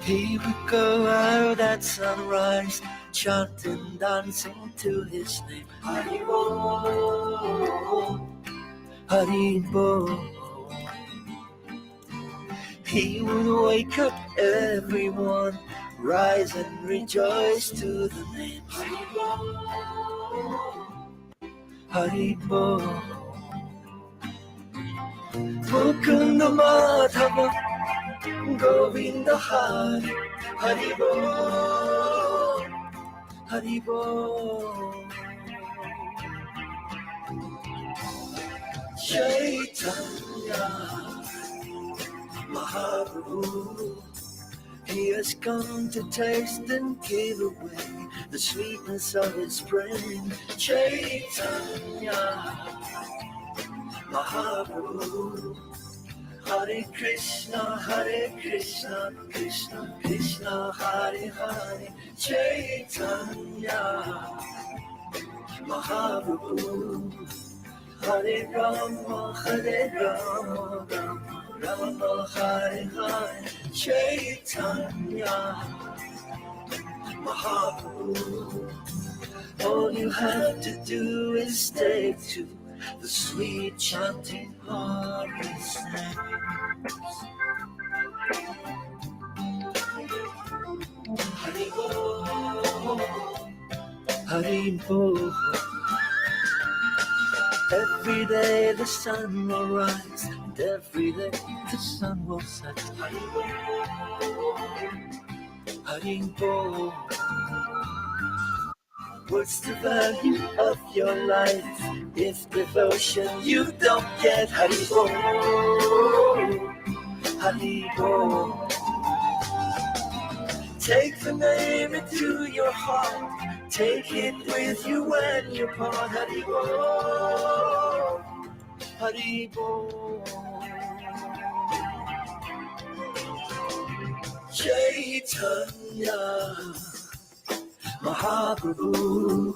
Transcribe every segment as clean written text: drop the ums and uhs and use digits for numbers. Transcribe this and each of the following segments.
He would go out at sunrise, chanting, dancing to his name. Haribo, Haribo. He would wake up everyone, rise and rejoice to the name. Haribo, Haribo. Mukunda Madhava, Govinda Hari, Haribo, Haribo. Chaitanya Mahaprabhu, he has come to taste and give away the sweetness of his brain. Chaitanya Mahaprabhu, Hare Krishna, Krishna Krishna, Hare Hare. Chaitanya Mahaprabhu, Hare Rama, Rama Hare Hare. Chaitanya Mahaprabhu, all you have to do is take to the sweet chanting of his name. Haribo, Haribo. Every day the sun will rise, and every day the sun will set. Haribo, Haribo. What's the value of your life if devotion you don't get? Haribo, Haribo. Take the name into your heart, take it with you when you part. Haribo, Haribo. Chaitanya Mahaprabhu,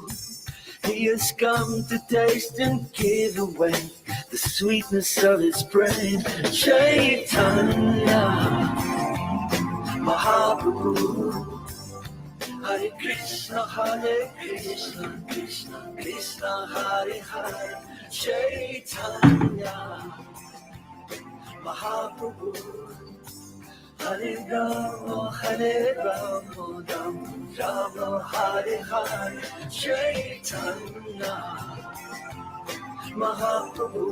he has come to taste and give away the sweetness of his brain. Chaitanya Mahaprabhu, Hare Krishna, Krishna Krishna, Hare Hare. Chaitanya Mahaprabhu, Hare Rama, Rama Hare Hare. Chaitanya Mahaprabhu,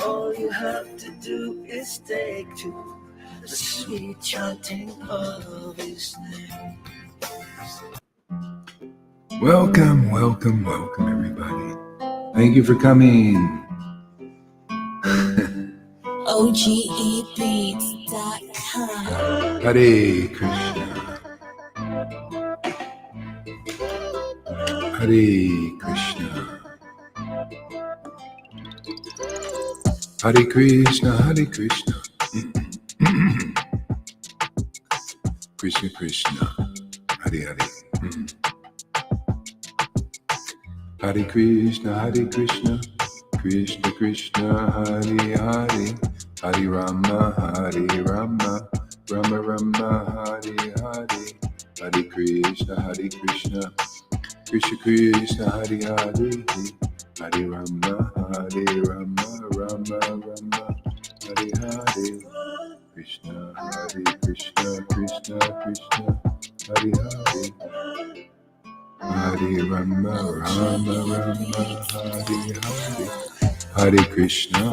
all you have to do is take to the sweet chanting of his name. Welcome, everybody. Thank you for coming. OGEbeats.com. Hare Krishna. Hare Krishna. Hare Krishna, Hare Krishna. Krishna Krishna. Hare Hare. Hare Krishna, Hare Krishna. Krishna Krishna, Hare Hare. Hare Rama, Rama Rama, Hare Hare. Hare Krishna, Krishna Krishna, Hare Hare. Hare Rama, Rama Rama, Hare Hare. Krishna, Krishna Krishna, Hare Hare. Hare Rama, Rama Rama, Hare Hare. Hare Krishna,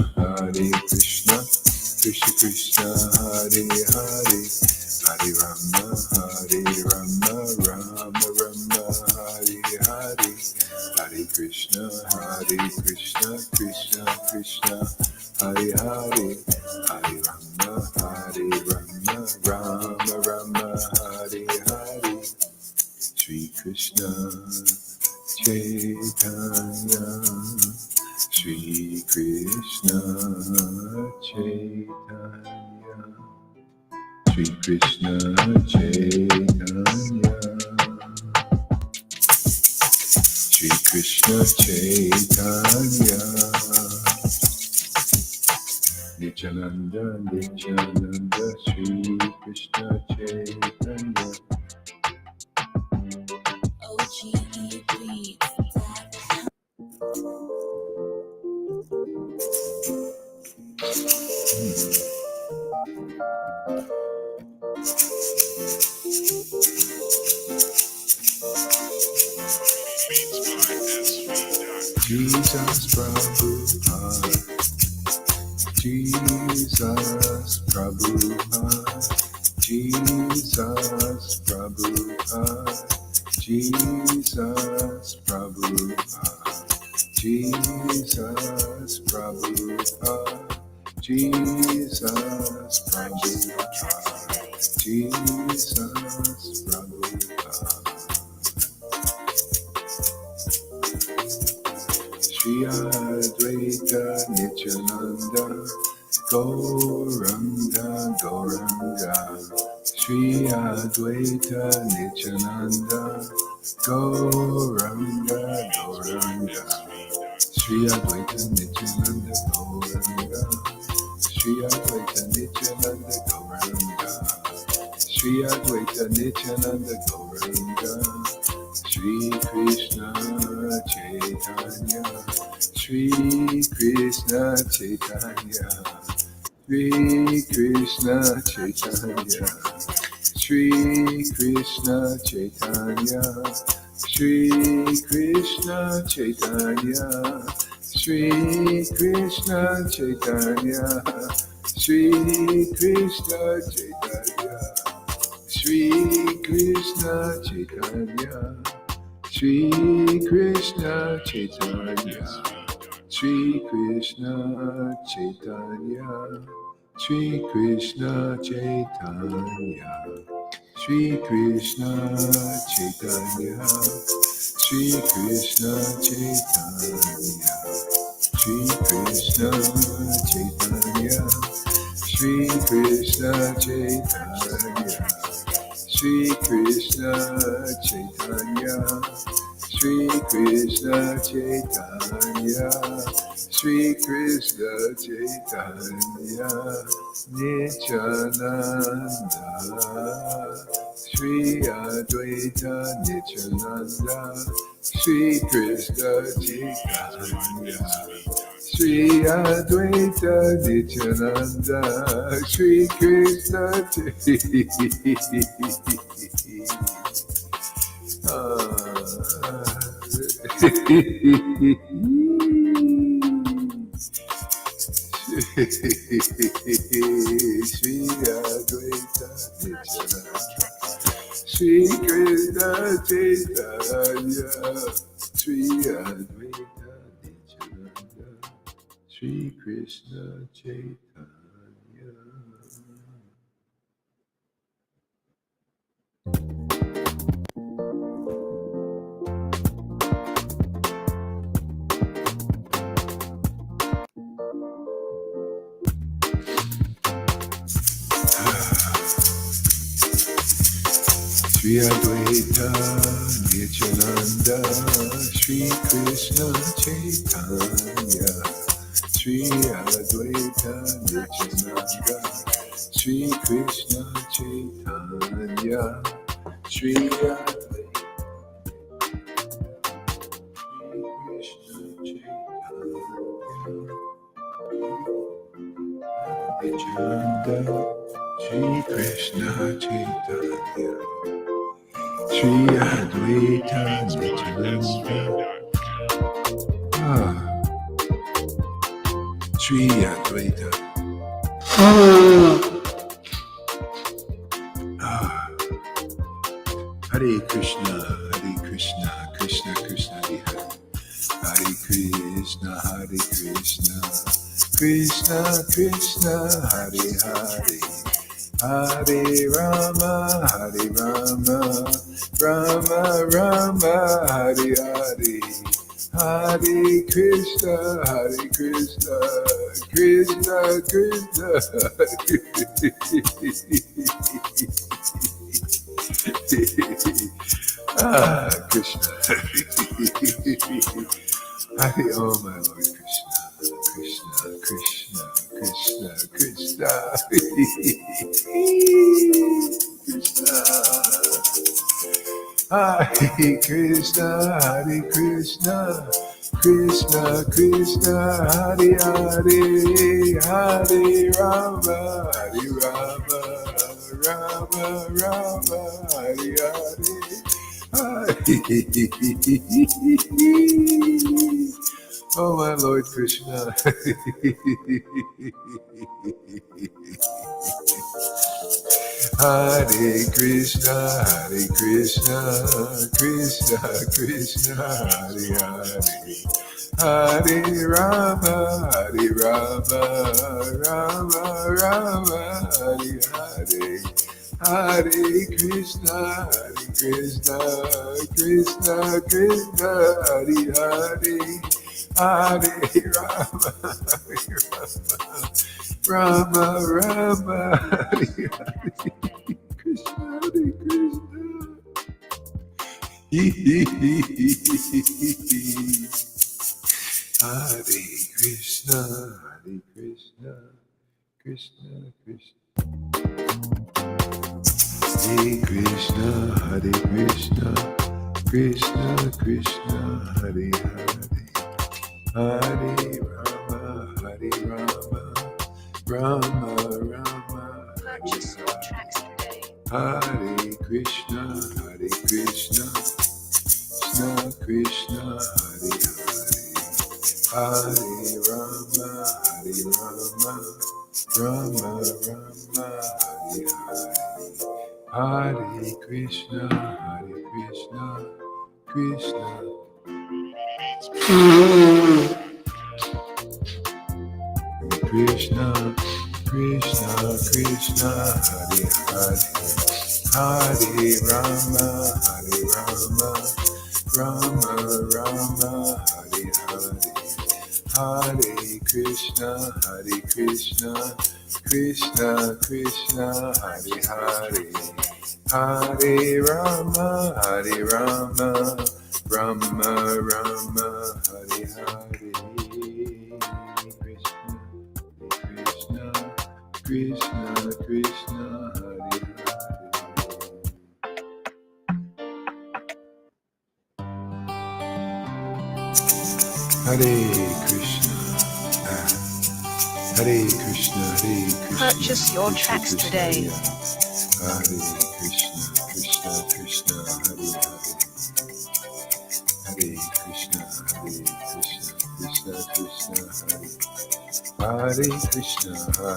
Krishna Krishna, Hare Hare. Hare Rama, Rama Rama, Hare Hare. Hare Krishna, Krishna Krishna, Hare Hare. Hare Rama, Rama Rama, Hare Hare. Shri Krishna Chaitanya, Shri Krishna Chaitanya, Shri Krishna Chaitanya, Shri Krishna Chaitanya, Nityananda, Nityananda, Shri Krishna Chaitanya. Jesus Prabhupada, Jesus Prabhupada, Jesus Prabhupada, Jesus Prabhupada, Jesus Prabhupada, Jesus Prabhupada, Jesus Prabhupada. Shri Advaita Nityananda, Gauranga Gauranga. Shri Advaita Nityananda, Gauranga Gauranga. Shri Advaita Nityananda Gauranga. Shri Advaita Nityananda Gauranga. Shri Advaita Nityananda Gauranga. Shri Krishna Chaitanya, Shri Krishna Chaitanya, Shri Krishna Chaitanya, Shri Krishna Chaitanya, Shri Krishna Chaitanya, Shri Krishna Chaitanya, Shri Krishna Chaitanya, Shri Krishna Chaitanya, Shri Krishna Chaitanya, Shri Krishna Chaitanya, Shri Krishna Chaitanya, Shri Krishna Chaitanya, Shri Krishna Chaitanya, Shri Krishna Chaitanya, Shri Krishna Chaitanya, Shri Krishna Chaitanya, Shri Krishna Chaitanya, Shri Krishna Chaitanya, Nityananda, Shri Advaita Nityananda, Shri Krishna Chaitanya, Shri Advaita Nityananda, Shri Krishna Shri Advaita Nityananda, Shri Krishna Chaitanya, Shri Advaita Nityananda, Shri Krishna Chaitanya. Shri Advaita Nityananda, Shri Krishna Chaitanya, Shri Advaita Nityananda, Shri Krishna Chaitanya, Shri Advaita Nityananda, Shri Krishna Chaitanya, Shri Advaita Nityananda, Shri Advaita. Hare Krishna, Krishna Krishna, Hare Hare, Hare Krishna, Krishna Krishna, Hare Hare, Hare Rama, Rama Rama, Hare Hare, Hare Krishna, Krishna Krishna, Krishna. Hare, oh my Lord Krishna, Krishna Krishna, Krishna Hare Krishna, Hare Krishna, Krishna Krishna, Hare Hare, Hare Rama, Hare Rama, Rama Rama, Hare Hare, Oh, my Lord Krishna. Hare Krishna, Hare Krishna, Krishna Krishna, Hare Hare, Hare Rama, Hare Rama, Rama Rama, Hare Hare, Hare Krishna, Krishna Krishna, Hare Hare, Hare Rama, Rama Rama, Hare Hare, Krishna Hare Krishna. Hare Krishna, Hare Krishna, Krishna Krishna. Hare Krishna, Hare Krishna, Krishna Krishna, Hare Hare, Hare Rama, Hare Rama, Rama Rama, Purchase your tracks today. Hare Krishna, Hare Krishna, Krishna Krishna, Hare Hare, Hare Rama, Hare Rama, Rama Rama, Hare Hare, Hare Krishna, Hare Krishna, Krishna. Krishna, Krishna, Krishna, Hare Hare, Hare Rama, Hare Rama, Rama Rama, Hare Hare, Hare Krishna, Krishna Krishna, Hare Hare, Hare Rama, Rama Rama, Hare Hare. Krishna, Krishna, Hare Hare. Hare Krishna, Hare Krishna, Hare Krishna. Purchase your tracks today. Hare Krishna, Krishna Krishna, Hare Hare. Hare Krishna, Krishna Krishna, Hare. Hare Krishna,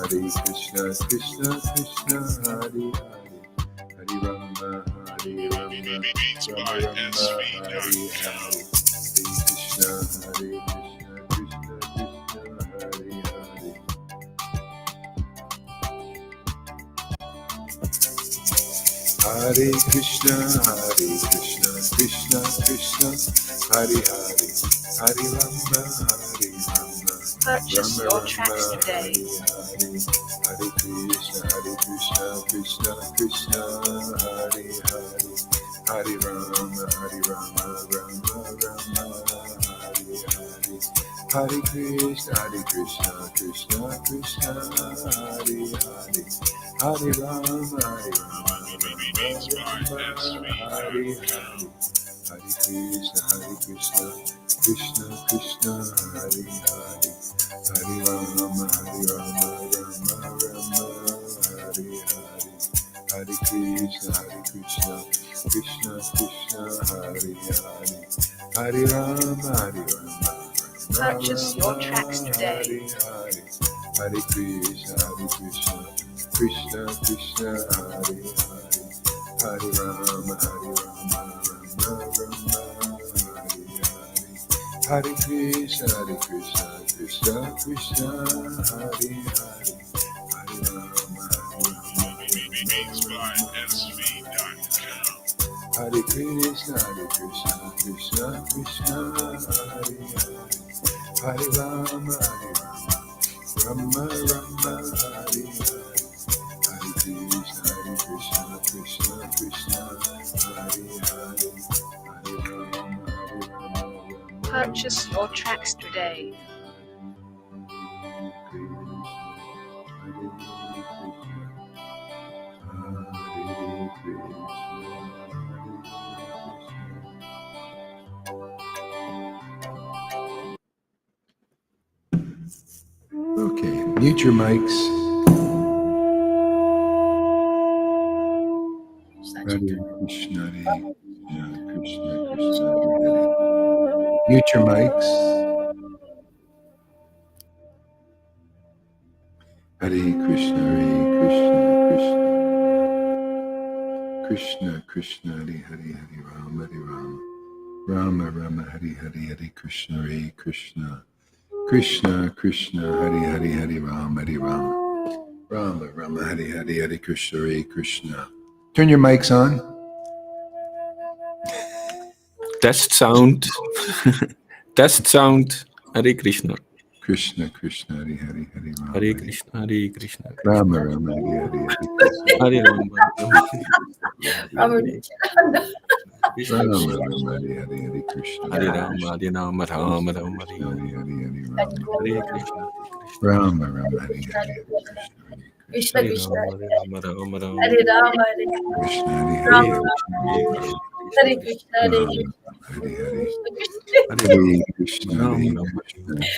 Krishna Krishna, Hare Hare, Hare Rama, Hare Rama, Rama Rama, Hare Hare, Hare Krishna, Hare Hare. Hare Krishna, Krishna Krishna, Hare Hare, Hare Rama, Hare Rama. Purchase your tracks today. Hare Krishna, Krishna Krishna, Hare Hare, Hare Rama, Rama Rama, Hare Hare, Hare Krishna, Krishna Krishna, Hare Hare, Hare Rama, Rama Rama, Hare Hare, Hare Krishna, Krishna Krishna, Hare Hare, Hare Rama, Rama Rama, Hare Hare, Hare Krishna, Krishna Krishna, Hare Hare, Hare Rama, Rama. Purchase your tracks today. Hare Krishna, Krishna Krishna, Hare Hare, Hare Rama, Rama Rama, Hare Hare, Hare Krishna, Krishna Krishna, Hare Hare, Hare Rama, Hare Krishna, Krishna Krishna, Hare Hare, Hare Rama, Rama Rama, Hare Hare, Hare Krishna, Krishna Krishna, Hare Hare, Hare Rama, Rama. Purchase your tracks today. Mute your mics. Hare Krishna, Hare Krishna, Krishna Krishna, Hare Hare. Mute your mics. Hare Krishna, Hare Krishna, Krishna Krishna, Krishna Hare Hare, Hare Rama, Hare Rama, Rama Rama, Hare Hare, Hare Krishna, Hare Krishna, Krishna Krishna, Hare Hare, Hare Rama, Hare Rama, Rama Rama, Hare Hare, Hare Krishna, Hare Krishna. Turn your mics on. Test sound. Test sound. Hare Krishna. Krishna Krishna, Hare Hare, Hare Rama, Hare Krishna, Hare Krishna. Rama Rama, Hare Hare, Hare Krishna, Hare Rama, Rama Krishna, Rama, Hare Hare, Hare Krishna, Hare Rama, Hare Rama, Rama Rama, Krishna, Hare Hare Hare, Hare Rama, Hare Krishna, Rama Rama, Hare Hare, Hare Krishna, Hare Krishna Hare Krishna, Rama, Hare Rama, Rama Rama, Hare Rama, Hare Krishna, Hare Hare, Rama, Hare Hare Krishna, Hare Krishna, Hare Rama,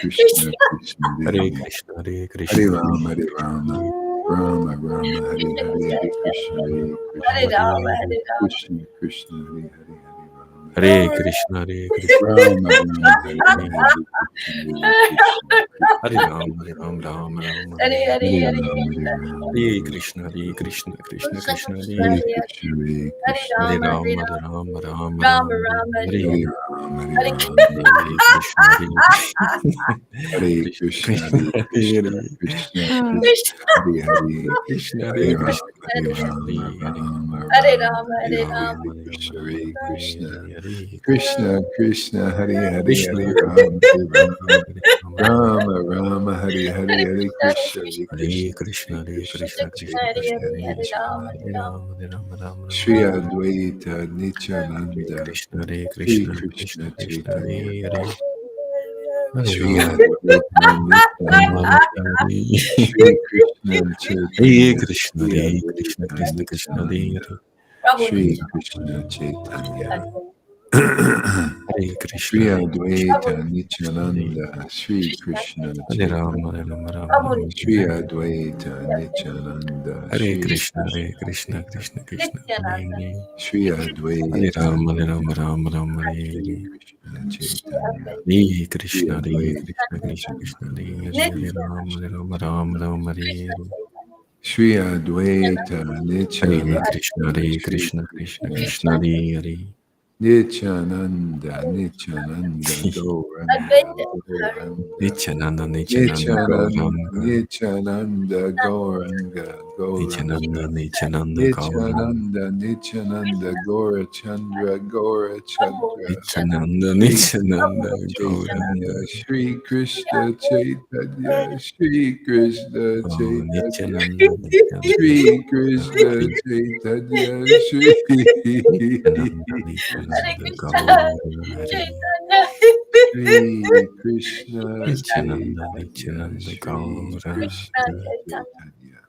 Krishna, Hare Hare, Hare Hare Rama, Krishna, Rama Hare Rama, Krishna, Krishna Krishna, Hare Hare Hare, Krishna, Hare Krishna, Hare Rama, Hare Rama, Rama Rama, Hare Hare, Hare Krishna, Hare Hare Krishna, Rama, Hare Rama, Krishna Krishna, Hare Hare, Hare Rama, Hare Krishna, Hare Krishna, Rama Rama, Hare Hare, Hare Krishna, Hare Rama, Hare Rama, Rama Rama, Hare Hare, Hare Hare Rama, Krishna, Hare Rama, Hare Krishna, Hare Krishna, Krishna Krishna Krishna, Krishna, Hare Hare Hare Krishna, Hare Hare Krishna, Hare Rama, Hare Rama, Hare Rama, Rama, Rama Rama Rama, Rama, Hare Hare Hare Rama, Rama, Hare Hare Rama, Hare Krishna, Hare Hare Krishna, Krishna, Krishna, Hare Hare Krishna, Krishna Krishna, Krishna, Hare Hare, Krishna, Hare Hare Rama, Krishna, Hare Hare Rama, Hare Rama Hare Rama, Rama, Hare Hare Hare, Rama, Rama, Krishna, Rama, Hare Rama, Krishna, Hare Krishna Krishna, Hare Hare, Krishna, Hare Rama, Hare Rama, Rama, Rama Rama, Hare Hare, Hare Hare Krishna, Hare Krishna, Krishna, Hare Hare Krishna, Krishna, Hare Hare Krishna, Krishna, Krishna Krishna Chaitanya, Hare Krishna, Hare, Hare Hare Nityananda, Rama, Hare Hare Rama, Rama, Hare Rama, Rama Shri Rama, Advaita Hare Nityananda, Krishna, Hare Shri Krishna, Krishna Krishna Krishna, Chaitanya, Hare Hare Hare Shri Rama, Advaita Rama, Nityananda, Shri Krishna Hare Chaitanya, Krishna, Shri Hare Krishna, Advaita Krishna Krishna, Hare Nityananda, Hare Prabhu Shri Nitya. Krishna Chaitanya, Hare Krishna, Shri Hare Advaita Prabhu Nityananda, Shri Krishna Krishna Hare Rama, Chaitanya, Hare Rama, Rama Prabhu Rama, Shri Nitya. Advaita Nityananda, Hare Shri Krishna, Krishna Hare Krishna, Krishna Chaitanya, Krishna, Hare Nityananda. Hare Shri Hare Advaita Rama, Hare Rama, Rama Nityananda, Rama, Hare Shri Hare Krishna Chaitanya, Hare Shri Krishna, Hare Advaita Krishna, Krishna Krishna, Hare Nityananda, Hare Shri Hare Rama, Hare Rama, Rama Rama, Hare Hare Shri Advaita Hare Nityananda, Krishna, Hare Shri Krishna, Krishna Krishna Krishna, Hare Hare Nityananda, Nityananda, Gauranga, Advaita. Gauranga, Nityananda, Nityananda, Nityananda, Gauranga, Nityananda, Gauranga, Nityananda, Gauranga, Nityananda, Gauranga, Nityananda, Nityananda, Gaurachandra, Gaurachandra, Nityananda, Shri Nityananda, Chaitanya, Gauranga, Shri Krishna Chaitanya, Shri Krishna Oh, Chaitanya, Nityananda, Nityananda, Shri Krishna Chaitanya, Shri Nityananda, Hare Nityananda, Krishna, Gauranga, Chaitanya. Shri Krishna Nityananda, Chaitanya, Nityananda, Shri Krishna, Krishna Gauranga, Chaitanya.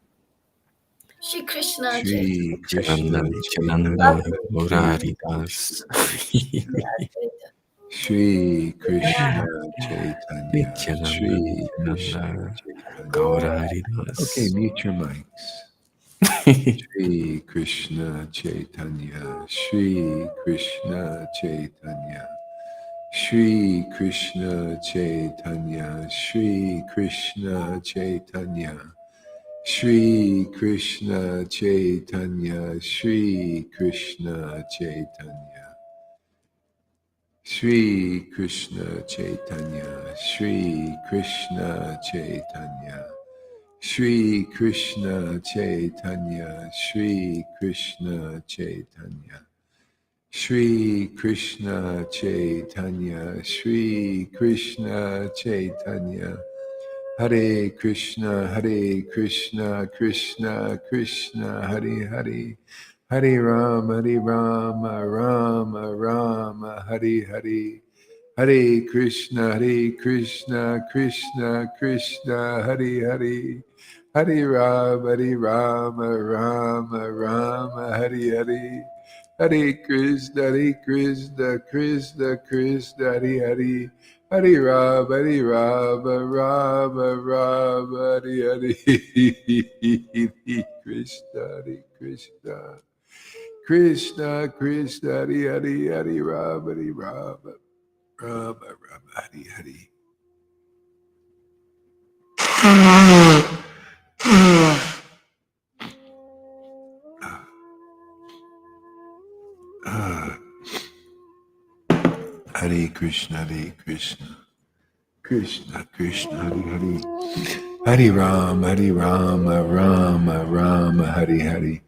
Chaitanya, Shri Krishna, Chaitanya. Shri Nityananda, Krishna Nityananda, Chaitanya, Shri Gauraridas, Shri Krishna Chaitanya, Nityananda, Shri Krishna Nityananda, Chaitanya. Okay, Gauraridas. mute your mics. Shri Krishna Chaitanya, Shri Krishna Chaitanya, Shri Krishna Chaitanya, Shri Krishna Chaitanya, Shri Krishna Chaitanya, Shri Krishna Chaitanya, Shri Krishna Chaitanya, Shri Krishna Chaitanya, Shri Krishna Chaitanya, Shri Krishna Chaitanya, Shri Krishna Chaitanya, Shri Krishna Chaitanya, Hare Krishna, Hare Krishna, Krishna Krishna, Hare Hare, Hare Rama, Hare Rama, Rama Rama, Hare Hare, Hare Krishna, Krishna Krishna, Hare Hare, Hare Rama, Rama Rama, Hare Hare, Hare Krishna, Krishna Krishna, Hare Hare, Hare Rama, Hare Rama, Rama Rama, Hare Hare, Hare Krishna, Hare Krishna, Krishna Krishna, Hare Hare, Hare Rama, Hare Rama, Rama Rama, Hare Hare. Hare Krishna, Hare Krishna, Krishna Krishna, Hare Hare, Hare Rama, Rama Rama, Hare Hare,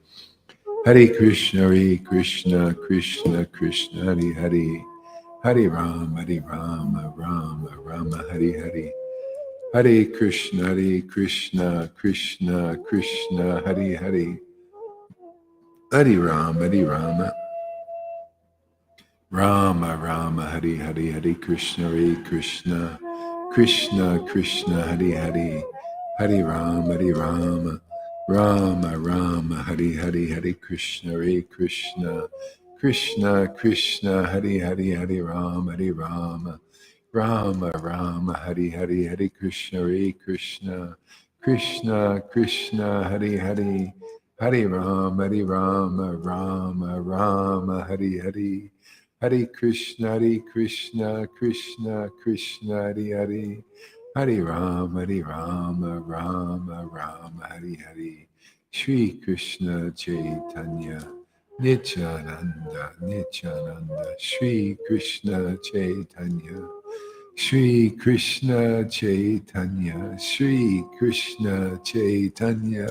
Hare Krishna, Krishna Krishna, Hare Hare, Hare Rama, Rama Rama, Hare Hare, Hare Krishna, Krishna Krishna, Hare Hare, Hare Rama, Rama Rama, Hare Hare, Hare Krishna, Krishna Krishna, Hare Hare, Hare Rama, Rama, Hare Hare, Hare Krishna, Krishna Krishna, Hare Hare, Hare Rama, Rama, Hare Hare, Hare Krishna, Krishna, Hare Hare, Hare Rama, Rama, Hare Hare, Hare Krishna, Krishna Hare Hare, Hare Rama, Rama, Hare Hare, Shri Krishna Chaitanya, Nityananda, Shri Krishna Chaitanya, Shri Krishna Chaitanya, Shri Krishna Chaitanya,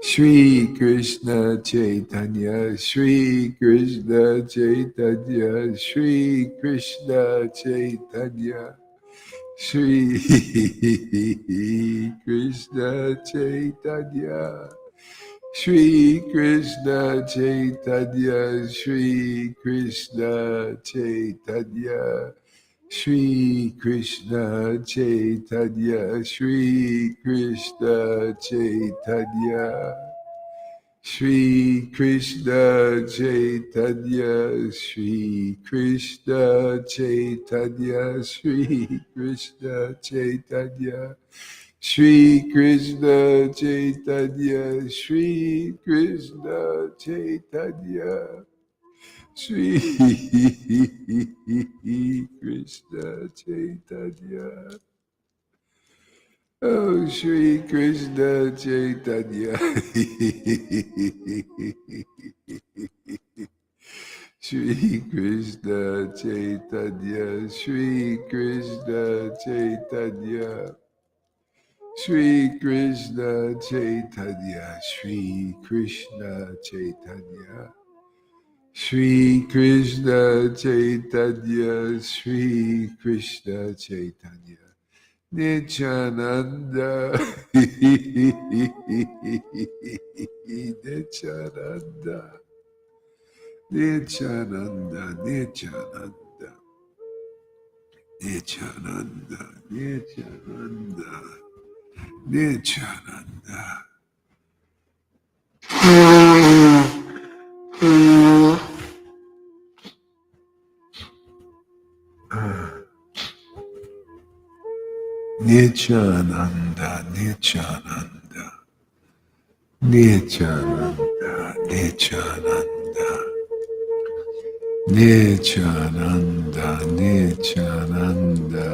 Shri Krishna Chaitanya, Shri Krishna Chaitanya, Shri Krishna Chaitanya, Shri Krishna Chaitanya, Shri Krishna Chaitanya, Shri Krishna Chaitanya, Shri Krishna Chaitanya, Shri Krishna Chaitanya, Shri Krishna Chaitanya, Shri Krishna Chaitanya, Shri Krishna Chaitanya, Shri Krishna Chaitanya, Shri Krishna Chaitanya, Shri Krishna Chaitanya. Oh, Shri Krishna Chaitanya. Shri Krishna Chaitanya, Shri Krishna Chaitanya, Shri Krishna Chaitanya, Shri Krishna Chaitanya, Shri Krishna Chaitanya, Shri Krishna Chaitanya, Nityananda, Nityananda, Nityananda, Nityananda, Nityananda, Nityananda, Nityananda. Nityananda, Nityananda, Nityananda, Nityananda, Nityananda, Nityananda, Nityananda,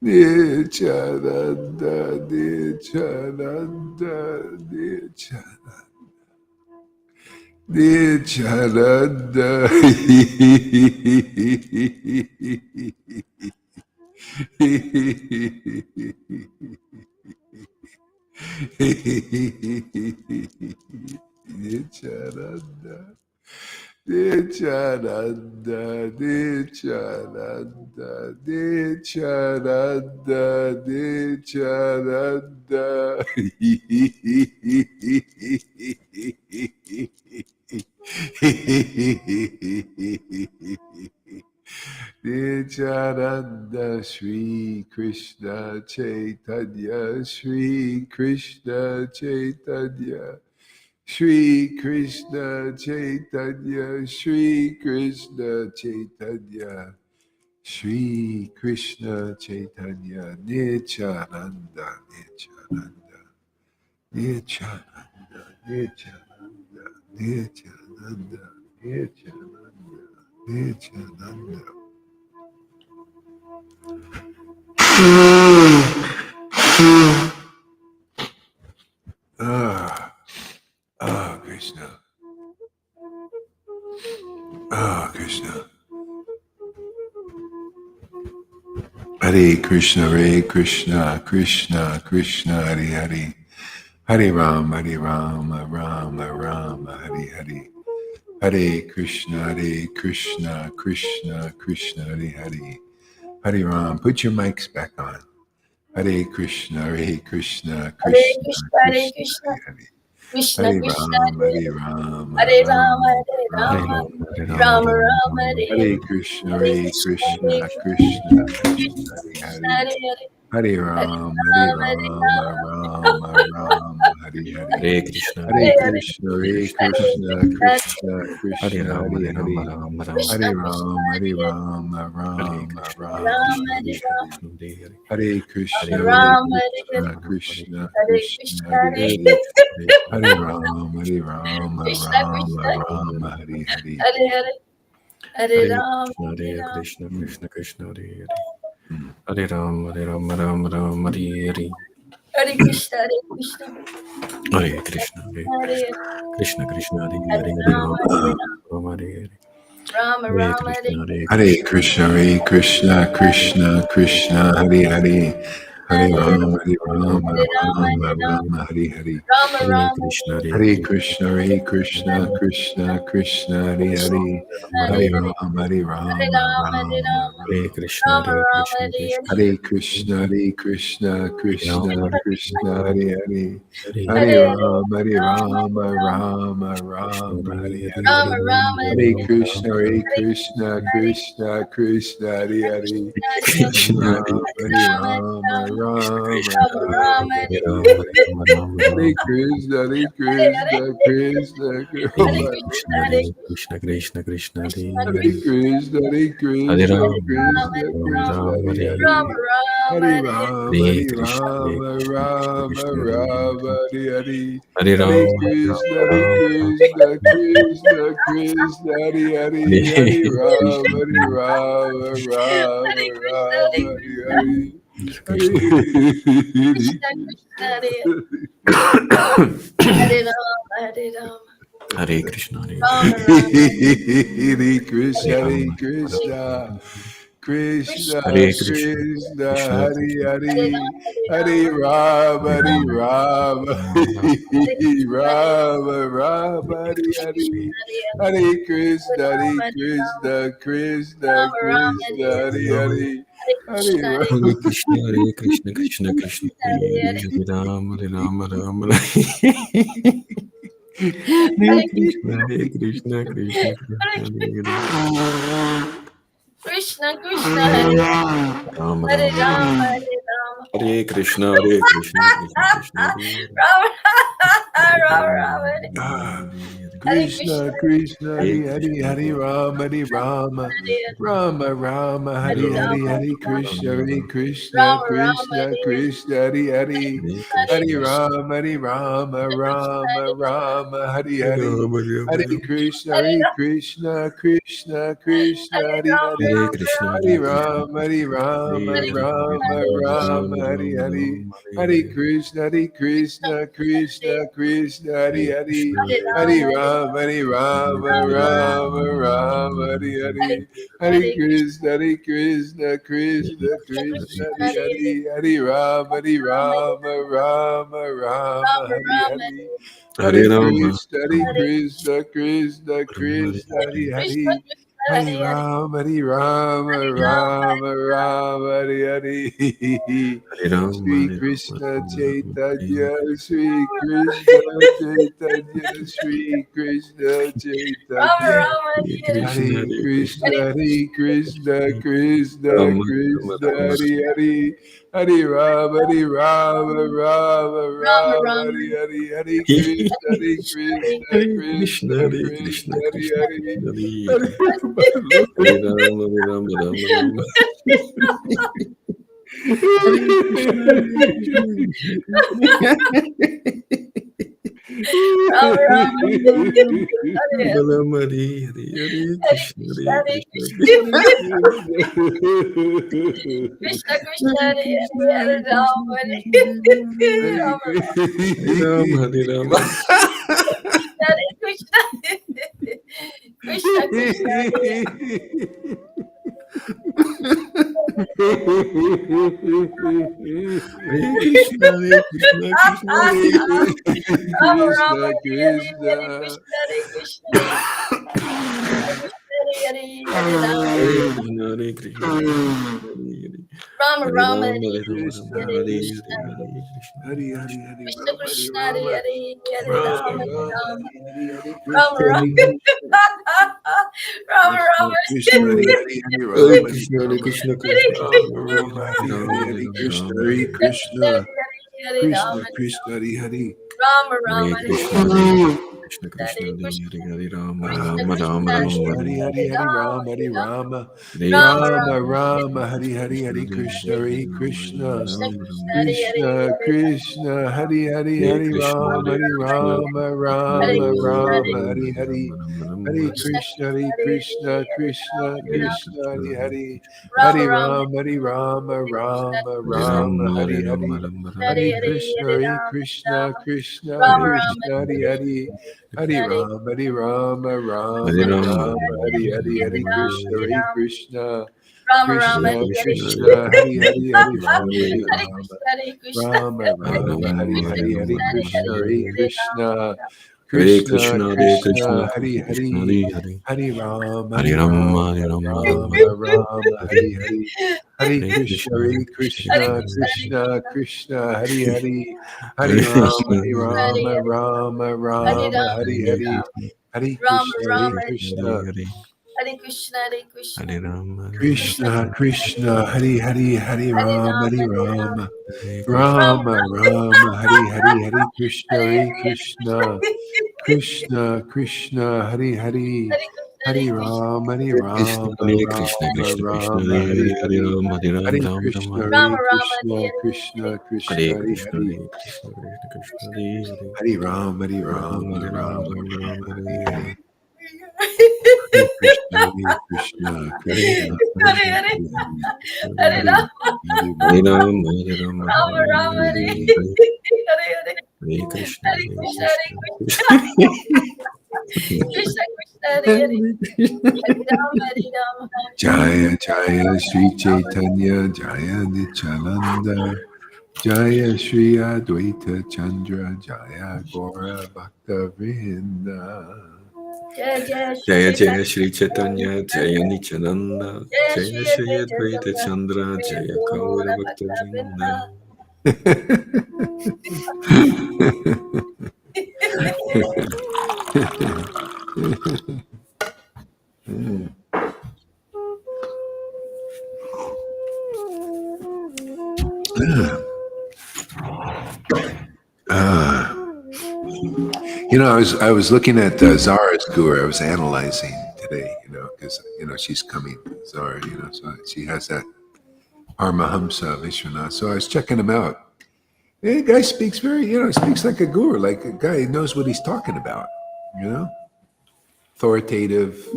Nityananda, Nityananda, Nityananda, Nityananda. Nityananda, Nityananda, Nityananda, Nityananda, Nityananda, Nityananda. Nityananda, Shri Krishna Chaitanya, Shri Krishna Chaitanya, Shri Krishna Chaitanya, Shri Krishna Chaitanya, Shri Krishna Chaitanya, Nityananda, Nityananda, Nityananda, Nityananda, Nityananda, Nityananda, Nityananda. Krishna. Krishna. Hare Krishna, Hare Krishna, Krishna Krishna, Hare Hare. Hare Rama, Rama Rama, Hare Hare. Hare Krishna, Krishna Krishna, Hare Hare. Hare Ram. Put your mics back on. Hare Krishna, Krishna Hare Krishna, Hare Krishna, Hare Hare. Krishna Hare Krishna, Ram, Hare Hare Ram, Hare Rama, Ram Hare Ram. Rama, Hare Rama Rama, Rama, Hare Hare Hare Krishna, Hare Krishna Krishna, Krishna Krishna Hare Krishna, Hare. Hare Hare Hare Hare Ram, Hare Rama, Hare Ram, Rama, Ram Hare Hare. Hare Krishna, Hare Hare Hare Krishna, Hare Krishna Krishna, Krishna Hare Rama, Hare Hare Rama, Hare. Rama Rama, Krishna Hare Krishna, Ram, Hare Hare Ram, Hare Ram Krishna, Hare Rama, Hare Hare Krishna, Hare. Rama, Krishna Krishna, Hare Rama Krishna, Rama, Hare Hare Krishna Hare Krishna Krishna, Hare Hare Hare. Hare Hare Ram, Hare Ram, Krishna Ram Krishna, Hare Hare. Hare Hare Hare Hare Rama, Krishna, Hare Hare Rama, Krishna, Krishna Krishna, Hare Hare. Hare Rama, Hare Rama, Rama Rama, Hare Hare. Hare Krishna, Hare Krishna, Hare Krishna, Hare Hare Krishna, Krishna Hare Hare Hare, Hare Rama, Rama, Hare Rama, Rama Hare Hare. Rama Hare Rama, Krishna, Hare Hare Hare Krishna, Krishna, Krishna Krishna, Hare Hare. Hare Hare Hare Ram, Hare Ram, Hare Rama, Hare Rama, Ram Hare Hare. Rama Hare Rama, Krishna, Hare Hare Krishna, Krishna, Krishna Krishna, Hare Krishna Hare. Krishna, Hare Hare Ram, Hare Hare Ram, Rama, Hare Rama, Hare Ram. Krishna, Rama Hare Rama, Krishna, Hare Krishna Hare Hare Krishna, Krishna, Hare Krishna, Hare Hare. Hare Hare Hare Ram, Hare Rama, Ram, Hare Rama, Krishna, Ram, Hare Hare Hare, Hare. Rama Hare Rama, Rama, Hare Hare Rama Krishna, Rama, Hare Krishna, Hare Hare. Hare Krishna, Krishna, Hare Ram, Hare Krishna, Ram, Krishna Rama Krishna, Rama, Hare Hare Rama, Hare Rama, Rama Hare Rama, Krishna, Hare Krishna, Hare Hare Krishna, Krishna, Hare Hare Krishna, Krishna Krishna, Krishna Hare Hare Hare, Krishna, Krishna, Hare Hare Rama, Rama, Krishna, Hare Rama Rama, Hare Hare Rama Hare. Hare, Rama, Hare Hare Ram, Hare Hare Krishna, Ram, Hare Krishna, Krishna Ram, Krishna, Hare Hare, Hare Hare. Hare Hare Rama, Krishna, Rama Krishna, Hare Hare. Hare Hare Ram, Krishna, Hare Ram, Hare Krishna, Ram, Hare Hare Krishna, Hare. Krishna, Krishna Krishna, Hare Hare Rama, Hare Rama, Hare Krishna, Hare Rama Krishna, Rama, Hare Hare Krishna, Hare Rama, Hare Krishna. Krishna, Krishna Hare Krishna, Krishna, Krishna, Krishna Hare Krishna, Hare Hare, Rama, Hare Hare Rama, Ram, Hare Hare Rama, Ram, Rama Hare Krishna, Hare Ram, Hare Hare Krishna, Hare, Hare Hare Hare Krishna, Hare Rama, Hare Rama, Krishna, Krishna, Rama Rama, Krishna, Hare Hare Hare, Hare Hare Krishna, Ram. Hare Krishna, Hare Krishna, Krishna Krishna, Hare Hare Rama, Hare Rama, Rama Hare Hare Krishna, Hare Krishna, Krishna Hare Krishna, Krishna Krishna, Hare Rama Hare Rama, Rama, Hare Rama, Hare Krishna, Hare Krishna, Krishna Krishna, Rama Hare Rama Rama, Rama, Ah, Hare Krishna, Krishna, Krishna, Hare Hare Hare, Krishna, Hare Hare Ram, Hare Krishna Rama, Hare Rama Rama, Hare Hare Hare, Rama, Hare Hare Krishna, Hare Krishna, Rama Rama, Krishna, Hare Krishna, Hare Hare, Hare Hare Krishna, Rama, Hare Rama, Krishna, Rama Rama, Hare Hare Hare, Rama, Rama Hare Rama, Krishna, Hare Hare Rama, Krishna, Krishna, Krishna, Hare Hare Rama, Hare, Hare Rama Krishna, Hare Hare Krishna, Rama, Krishna Hare Krishna, Rama, Hare Hare Krishna, Rama Hare Rama, Hare Hare, Hare Krishna, Hare Krishna, Krishna, Krishna, Hare Hare, Hare Hare Rama, Ram, Hare Ram, Rama Rama, Ram, Ram, Hare Hare Hare, Krishna, Hare Hare Krishna, Hare Krishna, Krishna, Krishna, Krishna, Hare Hare Hare, Hare Ram, Hare Ram, Ram, Ram, Rama Hare Rama, Hare, Hare Hare Rama, Krishna, Hare Hare Krishna, Krishna, Hare Krishna, Hare Krishna, Hare, Hari Ram, Hari Rama, Rama Rama, Hari Hari. Hare Ram, Sri Hare Krishna Ram, Chaitanya, Sri Krishna Chaitanya, Sri Krishna Chaitanya. Hare Krishna, Hare Hare Krishna, Krishna, Hare Krishna, Krishna Rama, Rama, Krishna, Rama, Hare Hare, Hare Rama, Hare Rama, Rama Rama, Hare Hare, Hare Krishna, Hare Krishna, Hare Krishna Krishna, Hare Krishna, Krishna, Hare Krishna Hare, Krishna, Hare Hare Rama, Hare Rama, Rama Rama. Hare Krishna, Hare Krishna, Krishna Krishna, Rama, Hare Hare, Hare Krishna, Hare Krishna, Krishna Krishna Krishna Hare Krishna, Hare Hare Ram Krishna, Hare Krishna Hare Rama, Hare Rama. Hare Krishna Krishna Krishna Hare Hare Krishna, Hare Krishna, Krishna Ram Ram Krishna, Hare Hare Krishna. Hare Krishna Hare Krishna Hare Hare Ram Hare Krishna, Hare Krishna, Ram Hare Ram Rama, Hare Hare Rama, Krishna, Rama, Hare Hare Krishna Hare, Hare Krishna, Hari Hari Hari Krishna Rama Hari Krishna Hare Rama Hare Hare Ram Rama Hare Rama Ram Hari Hari Hari Ram Krishna Ram Hari Ram Krishna Ram Krishna Hari Hari Hari Hare Rama Hari Krishna, Hare Rama Krishna, Hare Krishna Rama Krishna, Rama Hare Hari Rama, Hari Hare Hari Rama, Krishna Rama, Hari Hare Krishna Hare Krishna Ram Krishna Hari Hari Ram Ram Hare Hare Krishna, Hare Krishna, Krishna, Hare Hare Krishna Hare, Hare Rama, Krishna Rama, Krishna Rama, Hare Krishna Rama, Hari Hare Hari Hare Hari Ram Rama Hari Hare Ram Rama Ram Rama Ram Rama Hari Krishna, Hari Hari Krishna, Hare Krishna Krishna, Hari Hare Krishna Krishna Rama, Krishna Rama, Hare Krishna Hare Krishna Hari Hari Hare Hari Krishna, Rama Hare Hari Krishna, Rama Hare Rama Krishna Rama Hare Hari Hari Hare Krishna Krishna, Krishna Hare Hare Krishna, Hare Ram Krishna, Hare Ram Krishna, Hare Hare, Ram Hare Ram Ram, Hare Hare Rama, Krishna Rama, Krishna Rama, Hare Hare, Hare Hare Hare Krishna, Hare Hare Ram Hare Krishna, Ram Krishna, Ram Ram Krishna, Hare Hare Hare Hare, Hare Krishna Rama, Hare Rama, Krishna Rama, Krishna Rama, Hare Hare Hare Hare, Hare Hare Ram Krishna, Hare Hare Ram Krishna, Ram Ram Krishna, Hare Hare Krishna, Hare Hare, Hare Rama, Hare Hare Rama, Krishna Hare Krishna Rama, Rama, Hare Krishna Hare, Hare Krishna Hare Krishna, Hare Hare Hare Ram Krishna, Hare Krishna, Krishna, Hare Krishna, Krishna, Hari Krishna Krishna, Hari, Hare Hare, Hari Ram, Hare Hari Rama, Ram, Hare Rama, Rama, Rama, Rama, Hare Hari Hari, Hari Hare Krishna, Krishna, Hare Hari Krishna, Krishna Krishna, Krishna, Krishna, Hari Hari, Hari Ram, Hari Rama, Rama, Rama, Hari Hari, Hari Ram Krishna, Ram Hari Hare Krishna, Hare Krishna Hare Krishna Hare Rama, Krishna Krishna, Krishna Krishna, Hari Hari, Hari Hare Ram, Ram Hari Hare Ram Rama, Hare Krishna, Ram Rama, Ram Rama, Hari Hari, Hari Krishna, Hare Hari Hare Krishna, Krishna, Krishna, Hari Hari, Hare Krishna Hare Hari Krishna Ram, Hari Hare Krishna, Rama, Hare Krishna, Rama, Krishna Krishna, Rama, Hare Hari Hare, Hare Hari, Rama, Hare Rama, Hari Rama Rama, Krishna, Ram Hari Ram Krishna, Hare Krishna, Krishna, Hare Hari Krishna, Hari, Hare Krishna, Krishna Krishna, Hare Hare, Hari Ram, Hari Rama, Rama, Hare Rama, Rama, Rama Rama, Rama, Hari Hare Hari, Hare, Hari Krishna, Hari Krishna, Hare Krishna, Hare Krishna, Hare Hari Hari, Hare Hari Ram Ram, Hari Hare Ram, Rama, Hare Rama, Ram Rama Rama, Ram Hari Hare Hare Hari. Hare, Hare Hare Hare Krishna, Hare Hare Krishna Hare Krishna, Krishna Krishna Krishna Hare Hare Hare Krishna. Hare Ram Jaya Jaya Sri Chaitanya Jaya Nityananda Jaya Sri Advaita Chandra Jaya Gora Bhakta Vrinda Jai Jai Shri Jaya Jaya Chaitanya Shri Chaitanya, Jaya Nityananda, Jai Jaya Shri Shri Advaita Advaita Chandra Chandra, Jai Jaya Kaura Gaura Bhakta Bhakta Vrinda. Vrinda I was looking at Zara's Guru. I was analyzing today, because she's coming, Zara. So she has that Paramahamsa Vishwanath. So I was checking him out. And the guy speaks speaks like a guru, like a guy who knows what he's talking about. Authoritative,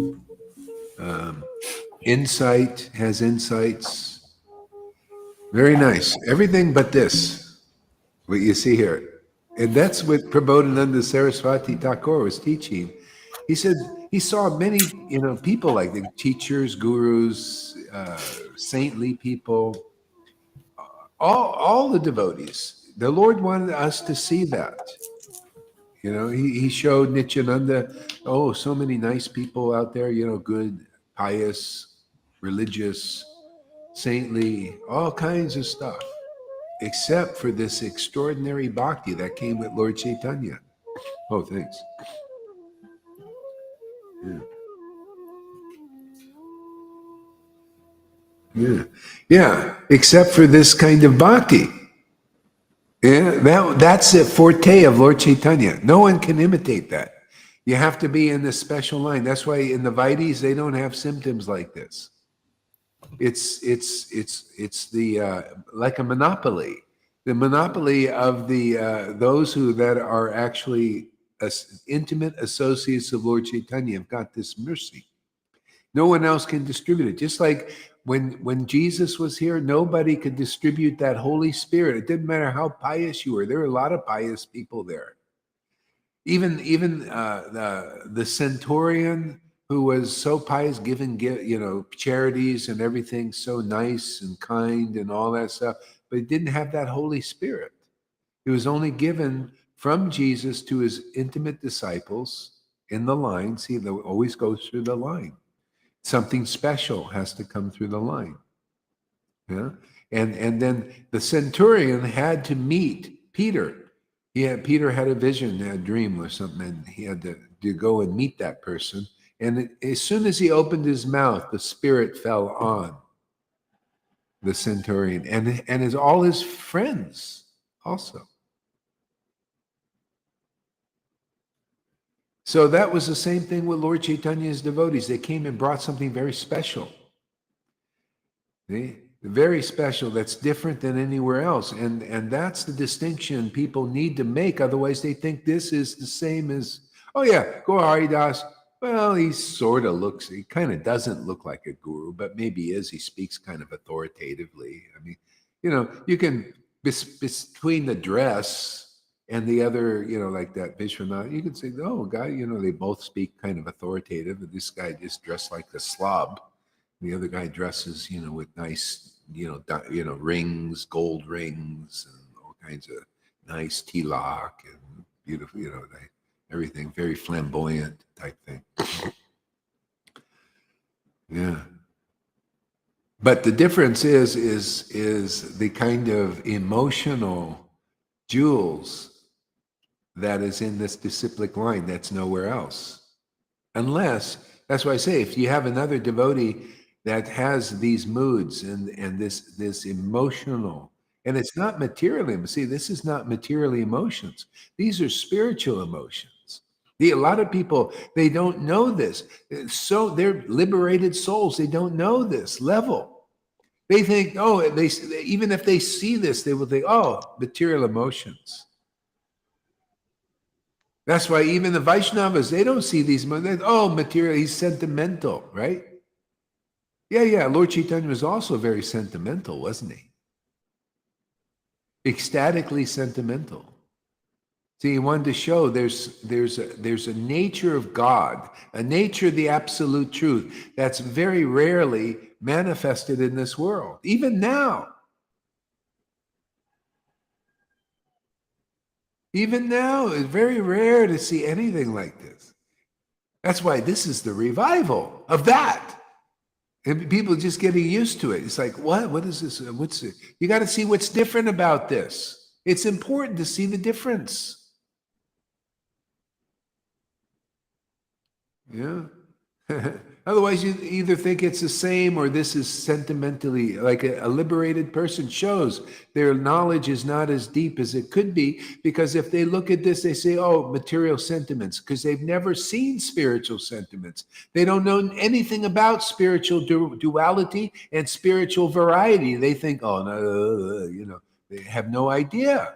insight, has insights. Very nice. Everything but this, what you see here. And that's what Prabodhananda Saraswati Thakur was teaching. He said he saw many, people like the teachers, gurus, saintly people, all the devotees. The Lord wanted us to see that. He showed Nityananda, oh, so many nice people out there, good pious, religious, saintly, all kinds of stuff, except for this extraordinary bhakti that came with Lord Caitanya. Oh, thanks. Yeah. Yeah. Yeah. Except for this kind of bhakti. Yeah. That's the forte of Lord Caitanya. No one can imitate that. You have to be in this special line. That's why in the Vaidis, they don't have symptoms like this. It's the like a monopoly. The monopoly of the those that are actually intimate associates of Lord Caitanya have got this mercy. No one else can distribute it. Just like when Jesus was here, nobody could distribute that Holy Spirit. It didn't matter how pious you were. There were a lot of pious people there. Even the centurion who was so pious, giving charities and everything, so nice and kind and all that stuff, but he didn't have that Holy Spirit. It was only given from Jesus to his intimate disciples in the line. See, it always goes through the line. Something special has to come through the line. Yeah, and then the centurion had to meet Peter. Peter had a vision, a dream or something, and he had to go and meet that person. And as soon as he opened his mouth, the Spirit fell on the centurion and all his friends also. So that was the same thing with Lord Chaitanya's devotees. They came and brought something very special. Very special, that's different than anywhere else. And that's the distinction people need to make. Otherwise, they think this is the same as, oh yeah, Gaur Haridas. Well, he kind of doesn't look like a guru, but maybe he is. He speaks kind of authoritatively. I mean, you can, between the dress and the other, like that Vishwanath, you can say, oh, guy, they both speak kind of authoritative. And this guy just dressed like a slob. The other guy dresses, with nice, rings, gold rings, and all kinds of nice tilak and beautiful, everything very flamboyant type thing. Yeah. But the difference is the kind of emotional jewels that is in this disciplic line that's nowhere else. Unless, that's why I say, if you have another devotee that has these moods and this emotional, and it's not material. See, this is not material emotions. These are spiritual emotions. A lot of people, they don't know this. So they're liberated souls. They don't know this level. They think, even if they see this, they will think, material emotions. That's why even the Vaishnavas, they don't see these, material, he's sentimental, right? Yeah, Lord Caitanya was also very sentimental, wasn't he? Ecstatically sentimental. See, he wanted to show there's a nature of God, a nature of the absolute truth that's very rarely manifested in this world, even now. Even now, it's very rare to see anything like this. That's why this is the revival of that. And people are just getting used to it. It's like, what? What is this? What's it? You got to see what's different about this. It's important to see the difference. Yeah. Otherwise, you either think it's the same or this is sentimentally, like a liberated person shows their knowledge is not as deep as it could be, because if they look at this, they say, material sentiments, because they've never seen spiritual sentiments. They don't know anything about spiritual duality and spiritual variety. They think, no, they have no idea.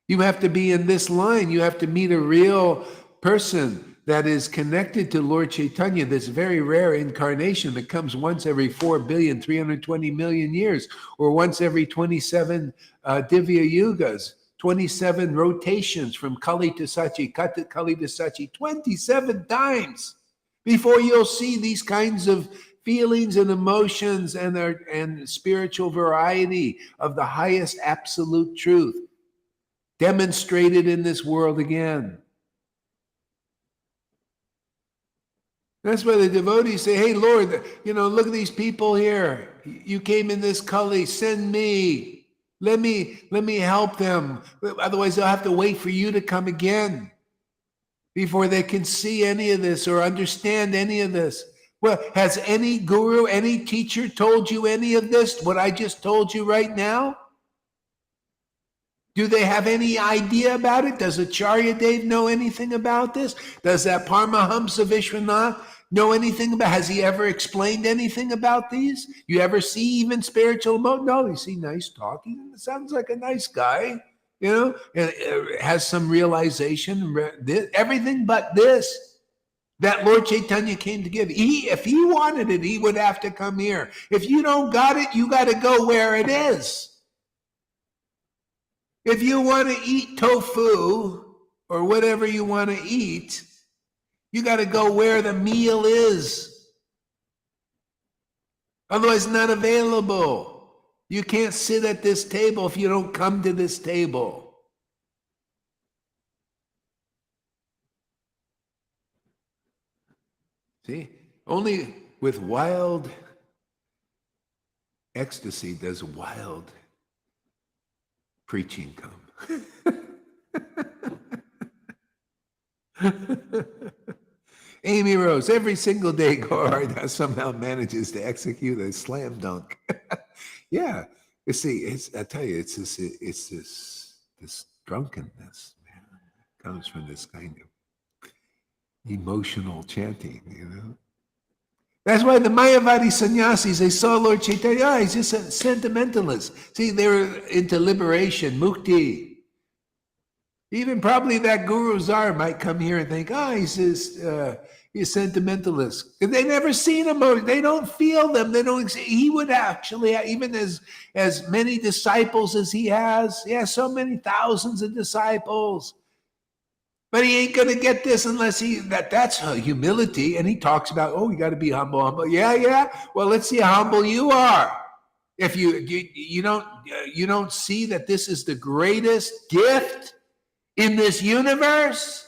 You have to be in this line. You have to meet a real person that is connected to Lord Caitanya, this very rare incarnation that comes once every 4,320,000,000 years, or once every 27 Divya Yugas, 27 rotations from Kali to Sachi, Kali to Sachi, 27 times before you'll see these kinds of feelings and emotions and spiritual variety of the highest absolute truth demonstrated in this world again. That's why the devotees say, hey, Lord, look at these people here. You came in this cully, send me. Let me help them. Otherwise, they'll have to wait for you to come again before they can see any of this or understand any of this. Well, has any guru, any teacher told you any of this, what I just told you right now? Do they have any idea about it? Does Acharya Dev know anything about this? Does that Paramahamsa Vishwanath know anything about? Has he ever explained anything about these? You ever see even spiritual mode? No, you see nice talking. Sounds like a nice guy, and has some realization. Everything but this that Lord Caitanya came to give. If he wanted it, he would have to come here. If you don't got it, you got to go where it is. If you want to eat tofu or whatever you want to eat, you got to go where the meal is. Otherwise, not available. You can't sit at this table if you don't come to this table. See, only with wild ecstasy does wild preaching come. Amy Rose, every single day Gaurard somehow manages to execute a slam dunk. Yeah, you see, I tell you, it's this drunkenness, man, comes from this kind of emotional chanting, That's why the Mayavadi sannyasis, they saw Lord Caitanya, he's just a sentimentalist. See, they were into liberation, mukti. Even probably that Guru Zar might come here and think, he's a sentimentalist. They never seen emotion. They don't feel them. They don't. He would actually, even as many disciples as he has so many thousands of disciples. But he ain't going to get this unless that's humility. And he talks about, you got to be humble. Yeah. Well, let's see how humble you are. If you don't see that this is the greatest gift in this universe,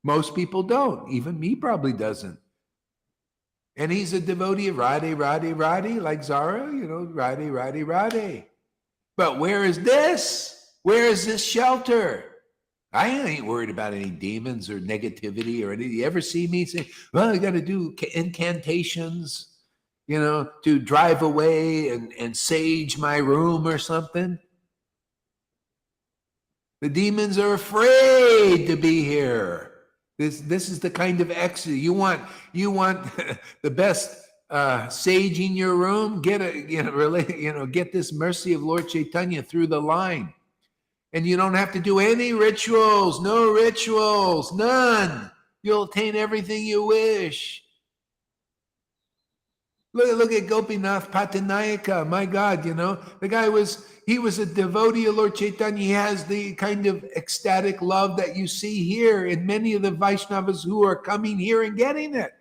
most people don't. Even me probably doesn't. And he's a devotee of Radhe, like Zara, Radhe. But where is this? Where is this shelter? I ain't worried about any demons or negativity or anything. You ever see me say, well, I got to do incantations, to drive away and sage my room or something? The demons are afraid to be here. This is the kind of ecstasy. You want the best sage in your room? Get get this mercy of Lord Caitanya through the line. And you don't have to do any rituals, no rituals, none. You'll attain everything you wish. Look at Gopinath Patanayaka. My God, the guy he was a devotee of Lord Caitanya. He has the kind of ecstatic love that you see here in many of the Vaishnavas who are coming here and getting it.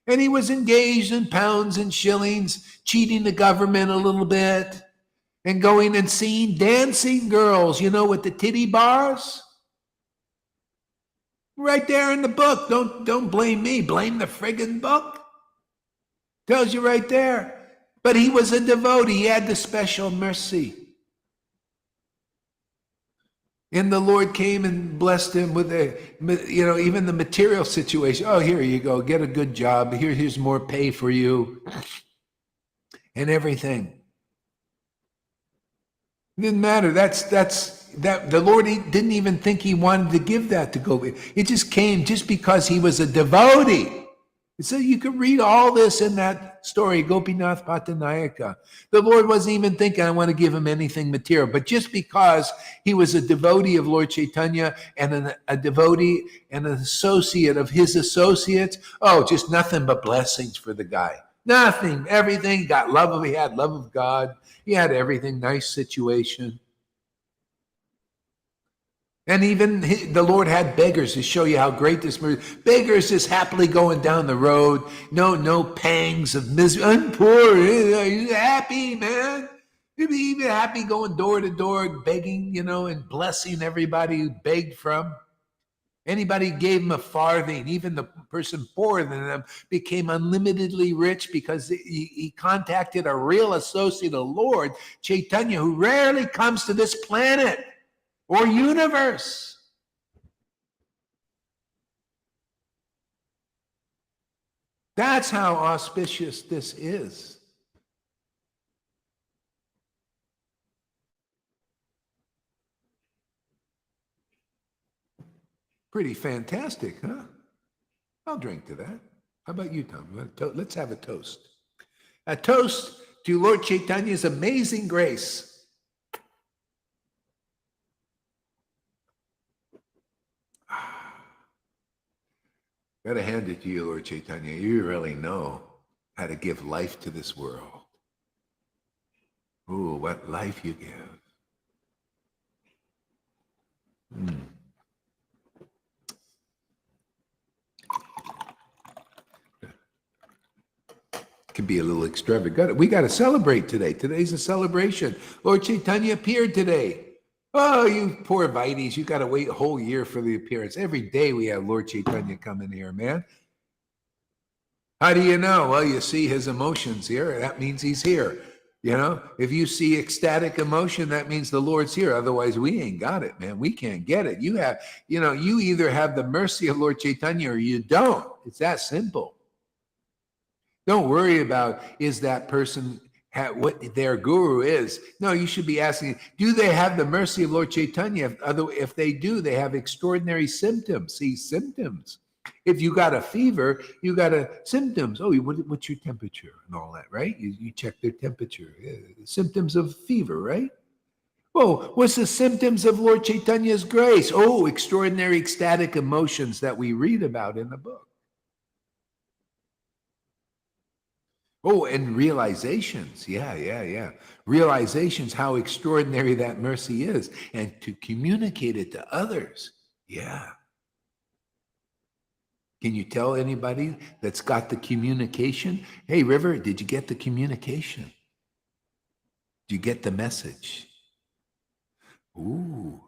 And he was engaged in pounds and shillings, cheating the government a little bit, and going and seeing dancing girls, with the titty bars. Right there in the book. Don't blame me. Blame the friggin' book. Tells you right there. But he was a devotee. He had the special mercy. And the Lord came and blessed him with even the material situation. Oh, here you go. Get a good job. Here's more pay for you. And everything. It didn't matter. That's that the Lord didn't even think he wanted to give that to Gopi. It just came just because he was a devotee. So you can read all this in that story, Gopinath Patanayaka. The Lord wasn't even thinking, I want to give him anything material. But just because he was a devotee of Lord Caitanya and a devotee and an associate of his associates, just nothing but blessings for the guy. Nothing, everything. He had love of God. He had everything, nice situation. And even the Lord had beggars to show you how great this mercy. Beggars just happily going down the road. No pangs of misery. I'm poor. You're happy, man. You'd be even happy going door to door, begging, and blessing everybody who begged from. Anybody gave him a farthing, even the person poorer than them, became unlimitedly rich because he contacted a real associate of Lord Caitanya, who rarely comes to this planet or universe. That's how auspicious this is. Pretty fantastic, huh? I'll drink to that. How about you, Tom? Let's have a toast. A toast to Lord Caitanya's amazing grace. Gotta hand it to you, Lord Caitanya. You really know how to give life to this world. Ooh, what life you give. Can be a little extravagant. We got to celebrate today. Today's a celebration. Lord Caitanya appeared today. Oh, you poor Vites, you got to wait a whole year for the appearance. Every day we have Lord Caitanya come in here, man. How do you know? Well, you see his emotions here. That means he's here. You know, if you see ecstatic emotion, that means the Lord's here. Otherwise, we ain't got it, man. We can't get it. You have, you know, you either have the mercy of Lord Caitanya or you don't. It's that simple. Don't worry about, is that person what their guru is. No, you should be asking, do they have the mercy of Lord Caitanya? If they do, they have extraordinary symptoms. See, symptoms. If you got a fever, you got symptoms. Oh, what's your temperature and all that, right? You check their temperature. Symptoms of fever, right? Oh, what's the symptoms of Lord Caitanya's grace? Oh, extraordinary ecstatic emotions that we read about in the book. Oh, and realizations. Yeah. Realizations, how extraordinary that mercy is. And to communicate it to others. Yeah. Can you tell anybody that's got the communication? Hey, River, did you get the communication? Did you get the message? Ooh,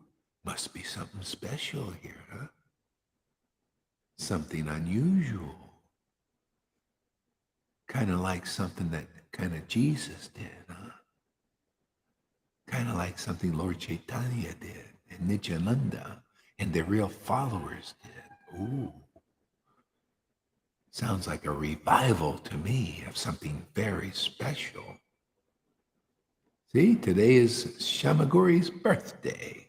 must be something special here, huh? Something unusual. Kind of like something that kind of Jesus did, huh? Kind of like something Lord Caitanya did and Nityananda and the real followers did. Ooh. Sounds like a revival to me of something very special. See, today is Shamaguri's birthday.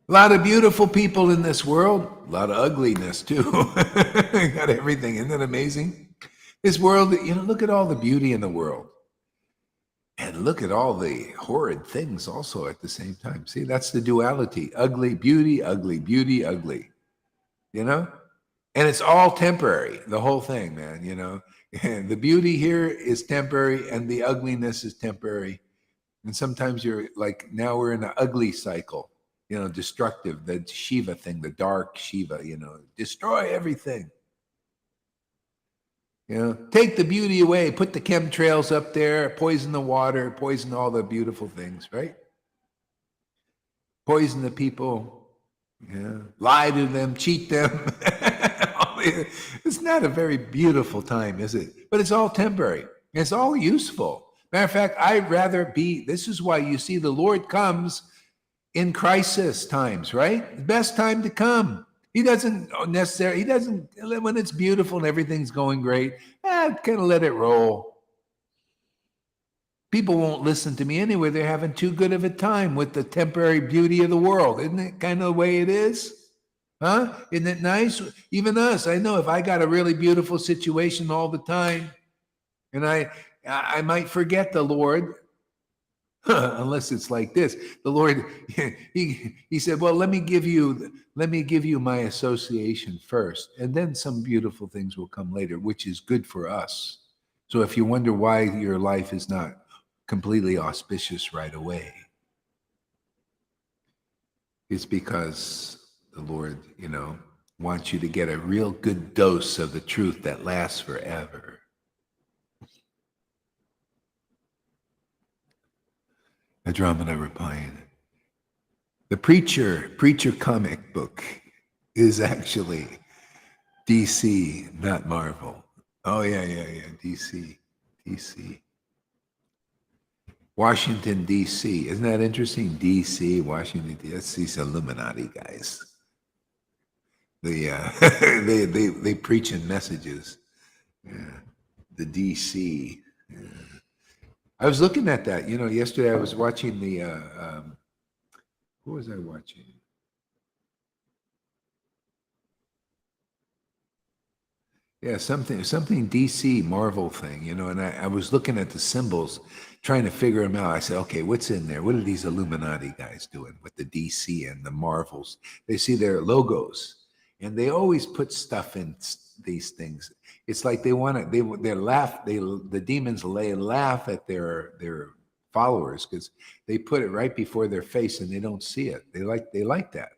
A lot of beautiful people in this world, a lot of ugliness too. Got everything. Isn't that amazing? This world, you know, look at all the beauty in the world. And look at all the horrid things also at the same time. See, that's the duality. Ugly, beauty, ugly, beauty, ugly. You know? And it's all temporary, the whole thing, man, you know? And the beauty here is temporary and the ugliness is temporary. And sometimes you're like, now we're in an ugly cycle. You know, destructive, the Shiva thing, the dark Shiva, you know, destroy everything. You know, take the beauty away, put the chemtrails up there, poison the water, poison all the beautiful things, right? Poison the people, yeah, lie to them, cheat them. It's not a very beautiful time, is it? But it's all temporary. It's all useful. Matter of fact, I'd rather be, this is why you see the Lord comes in crisis times, right? The best time to come. He doesn't, when it's beautiful and everything's going great, kind of let it roll. People won't listen to me anyway. They're having too good of a time with the temporary beauty of the world. Isn't it kind of the way it is? Huh? Isn't it nice? Even us, I know if I got a really beautiful situation all the time, and I might forget the Lord, unless it's like this. The Lord, he said, well, let me give you my association first, and then some beautiful things will come later, which is good for us. So if you wonder why your life is not completely auspicious right away, it's because the Lord, wants you to get a real good dose of the truth that lasts forever. Adramana replying, the preacher comic book is actually DC, not Marvel. Oh, yeah, DC. Washington, D.C. Isn't that interesting? D.C., Washington, D.C. That's these Illuminati guys. They preaching messages. Yeah. The D.C. Yeah. I was looking at that. Yesterday I was watching the, what was I watching? Yeah, something DC Marvel thing, and I was looking at the symbols, trying to figure them out. I said, okay, what's in there? What are these Illuminati guys doing with the DC and the Marvels? They see their logos, and they always put stuff in these things. It's like they want to, the demons laugh at their followers because they put it right before their face and they don't see it. They like that.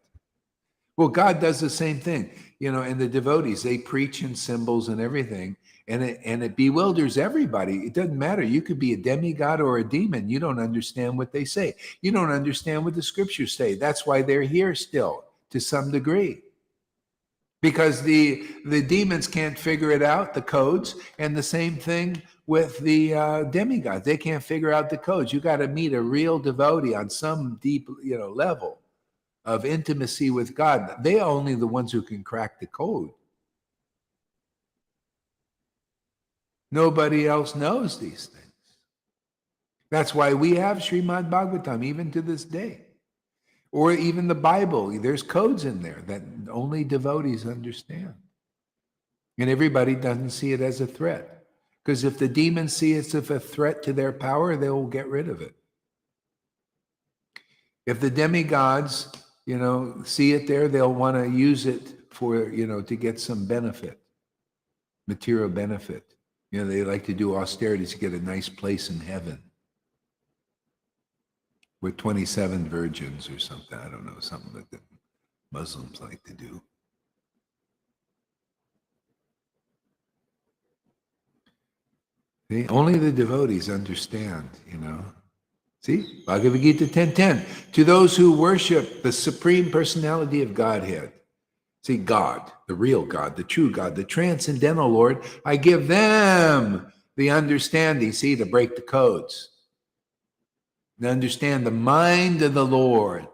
Well, God does the same thing, and the devotees, they preach in symbols and everything, and it bewilders everybody. It doesn't matter. You could be a demigod or a demon. You don't understand what they say. You don't understand what the scriptures say. That's why they're here still, to some degree. Because the demons can't figure it out, the codes, and the same thing with the demigods. They can't figure out the codes. You got to meet a real devotee on some deep, level of intimacy with God. They are only the ones who can crack the code. Nobody else knows these things. That's why we have Srimad Bhagavatam even to this day. Or even the Bible. There's codes in there that only devotees understand. And everybody doesn't see it as a threat. Because if the demons see it as a threat to their power, they will get rid of it. If the demigods see it there, they'll want to use it for, to get some benefit, material benefit. They like to do austerities to get a nice place in heaven with 27 virgins or something. I don't know, something that the Muslims like to do. Only the devotees understand, See, Bhagavad Gita 10:10. To those who worship the Supreme Personality of Godhead, see, God, the real God, the true God, the transcendental Lord, I give them the understanding, see, to break the codes, to understand the mind of the Lord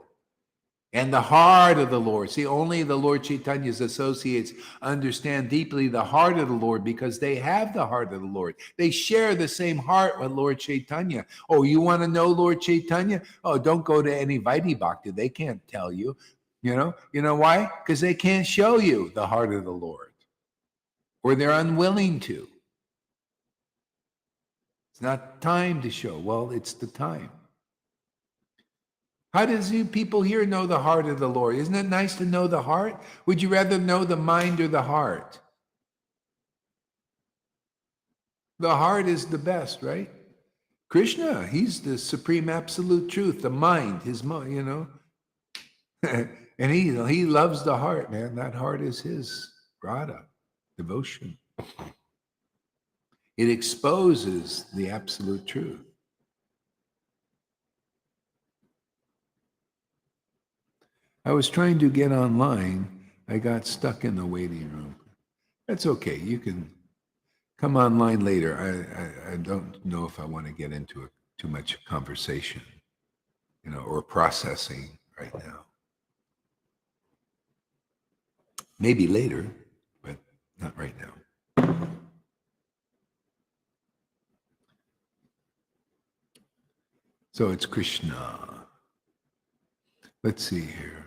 and the heart of the Lord. See, only the Lord Chaitanya's associates understand deeply the heart of the Lord because they have the heart of the Lord. They share the same heart with Lord Caitanya. Oh, you want to know Lord Caitanya? Oh, don't go to any Vaidhi Bhakti. They can't tell you. You know why? Because they can't show you the heart of the Lord. Or they're unwilling to. It's not time to show. Well, it's the time. How does you people here know the heart of the Lord? Isn't it nice to know the heart? Would you rather know the mind or the heart? The heart is the best, right? Krishna, he's the supreme absolute truth, the mind, his mind, and he loves the heart, man. That heart is his Radha, devotion. It exposes the absolute truth. I was trying to get online. I got stuck in the waiting room. That's okay. You can come online later. I don't know if I want to get into too much conversation, or processing right now. Maybe later, but not right now. So it's Krishna. Let's see here.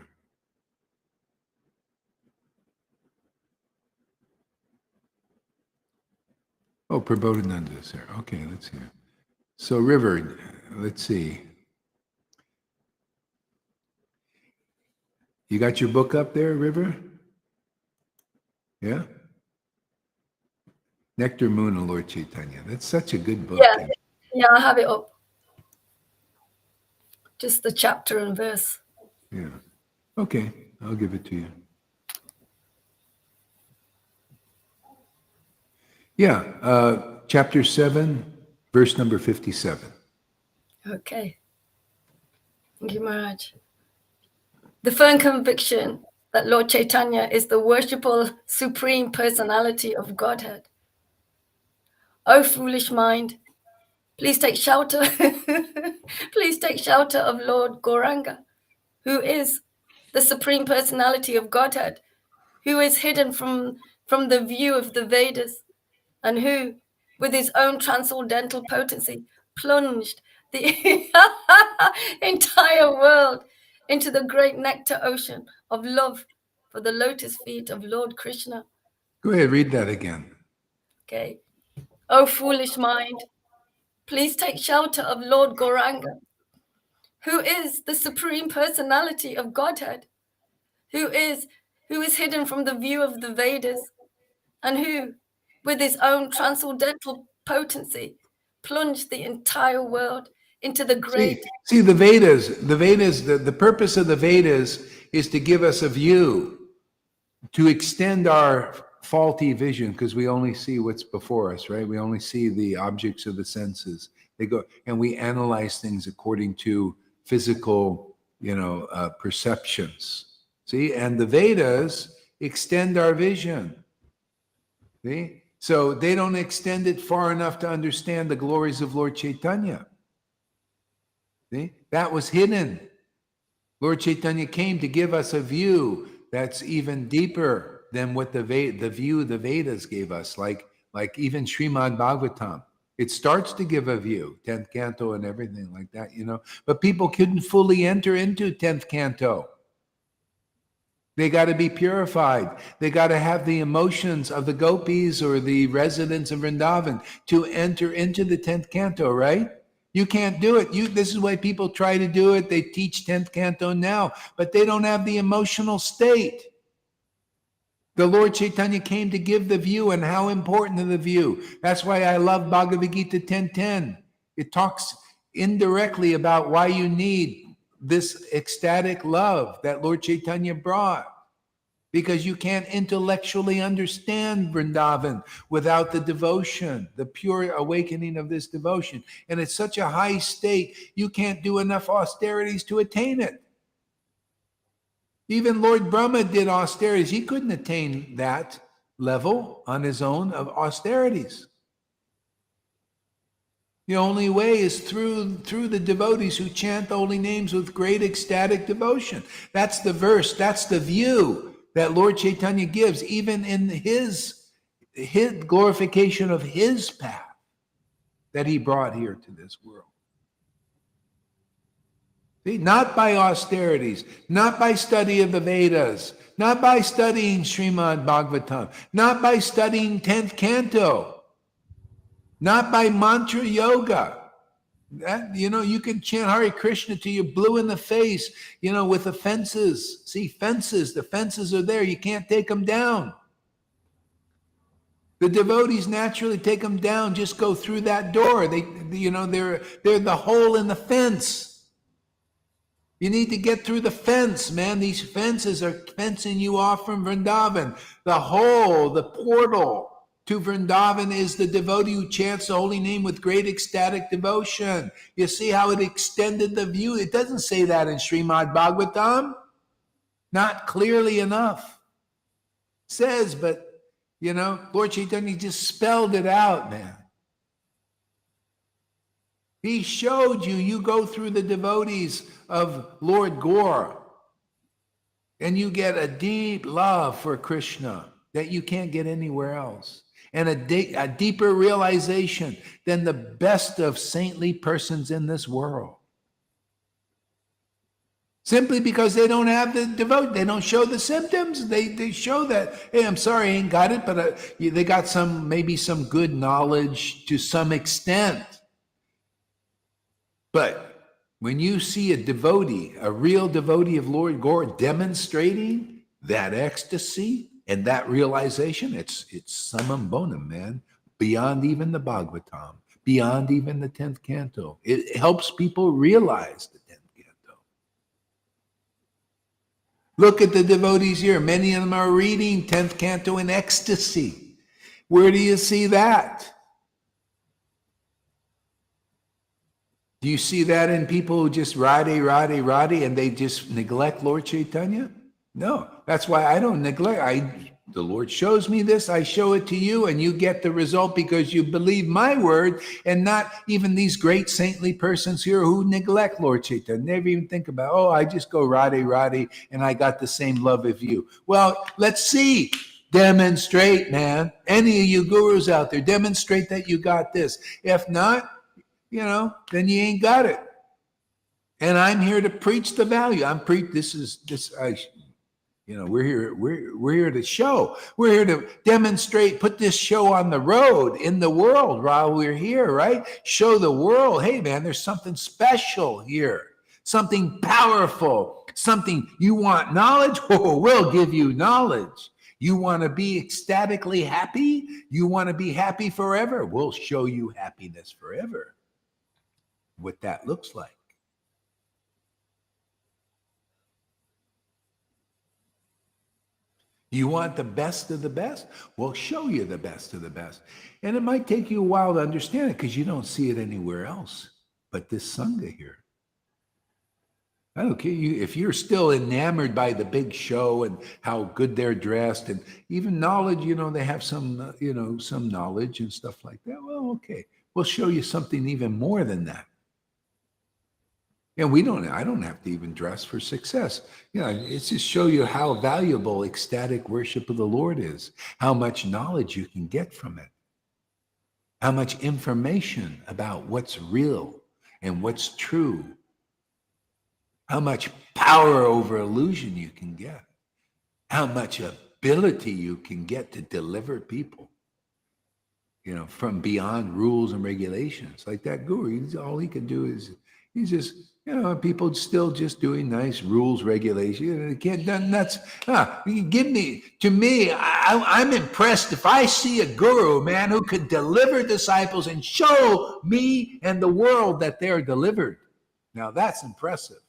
Oh, Prabodhananda is there. Okay, let's hear. So River, let's see. You got your book up there, River? Yeah? Nectar Moon of Lord Caitanya. That's such a good book. Yeah, I have it up. Just the chapter and verse. Yeah. Okay. I'll give it to you. Yeah, chapter 7, verse number 57. Okay. Thank you, Maharaj. The firm conviction that Lord Caitanya is the worshipful supreme personality of Godhead. O foolish mind, please take shelter. Please take shelter of Lord Gauranga, who is the supreme personality of Godhead, who is hidden from the view of the Vedas, and who, with his own transcendental potency, plunged the entire world into the great nectar ocean of love for the lotus feet of Lord Krishna. Go ahead, read that again. Okay. O foolish mind, please take shelter of Lord Gauranga, who is the supreme personality of Godhead, who is hidden from the view of the Vedas, and who, with his own transcendental potency, plunged the entire world into the great. See the Vedas, the purpose of the Vedas is to give us a view, to extend our faulty vision, because we only see what's before us, right? We only see the objects of the senses. They go, and we analyze things according to physical, perceptions. See, and the Vedas extend our vision. See, so they don't extend it far enough to understand the glories of Lord Caitanya. See, that was hidden. Lord Caitanya came to give us a view that's even deeper than what the view the Vedas gave us, like even Srimad Bhagavatam. It starts to give a view, 10th canto and everything like that, but people couldn't fully enter into 10th canto. They got to be purified. They got to have the emotions of the gopis or the residents of Vrindavan to enter into the 10th canto, right? You can't do it. This is why people try to do it. They teach 10th canto now, but they don't have the emotional state. The Lord Caitanya came to give the view, and how important is the view. That's why I love Bhagavad Gita 10:10. It talks indirectly about why you need this ecstatic love that Lord Caitanya brought. Because you can't intellectually understand Vrindavan without the devotion, the pure awakening of this devotion. And it's such a high state, you can't do enough austerities to attain it. Even Lord Brahma did austerities. He couldn't attain that level on his own of austerities. The only way is through the devotees who chant the holy names with great ecstatic devotion. That's the verse, that's the view that Lord Caitanya gives, even in his glorification of his path that he brought here to this world. See, not by austerities, not by study of the Vedas, not by studying Srimad Bhagavatam, not by studying 10th canto, not by mantra yoga. That, you can chant Hare Krishna till you're blue in the face, with the fences. See, the fences are there. You can't take them down. The devotees naturally take them down, just go through that door. They're the hole in the fence. You need to get through the fence, man. These fences are fencing you off from Vrindavan. The hole, the portal to Vrindavan is the devotee who chants the holy name with great ecstatic devotion. You see how it extended the view? It doesn't say that in Srimad Bhagavatam. Not clearly enough. It says, but, Lord Caitanya just spelled it out, man. He showed you go through the devotees of Lord Gaur, and you get a deep love for Krishna that you can't get anywhere else. And a deeper realization than the best of saintly persons in this world. Simply because they don't have the devote, they don't show the symptoms. They show that, hey, I'm sorry, I ain't got it, but they got maybe some good knowledge to some extent. But when you see a devotee, a real devotee of Lord Gaur demonstrating that ecstasy and that realization, it's summum bonum, man, beyond even the Bhagavatam, beyond even the 10th canto. It helps people realize the 10th canto. Look at the devotees here. Many of them are reading 10th canto in ecstasy. Where do you see that? Do you see that in people who just Radhe, and they just neglect Lord Caitanya? No, that's why I don't neglect. The Lord shows me this, I show it to you, and you get the result because you believe my word, and not even these great saintly persons here who neglect Lord Chaitanya. Never even think about, oh, I just go Radhe, and I got the same love of you. Well, let's see. Demonstrate, man. Any of you gurus out there, demonstrate that you got this. If not, then you ain't got it. And I'm here to preach the value. We're here to show. We're here to demonstrate, put this show on the road in the world while we're here, right? Show the world, hey man, there's something special here, something powerful, something you want knowledge. Oh, we'll give you knowledge. You want to be ecstatically happy? You want to be happy forever? We'll show you happiness forever. What that looks like. You want the best of the best? We'll show you the best of the best. And it might take you a while to understand it because you don't see it anywhere else but this Sangha here. I don't care if you're still enamored by the big show and how good they're dressed and even knowledge, they have some, some knowledge and stuff like that. Well, okay, we'll show you something even more than that. And I don't have to even dress for success. It's just show you how valuable ecstatic worship of the Lord is, how much knowledge you can get from it, how much information about what's real and what's true, how much power over illusion you can get, how much ability you can get to deliver people, from beyond rules and regulations. Like that guru, all he can do is, he's just, people still just doing nice rules, regulations. It can't done nuts. I'm impressed if I see a guru, man, who could deliver disciples and show me and the world that they're delivered. Now that's impressive.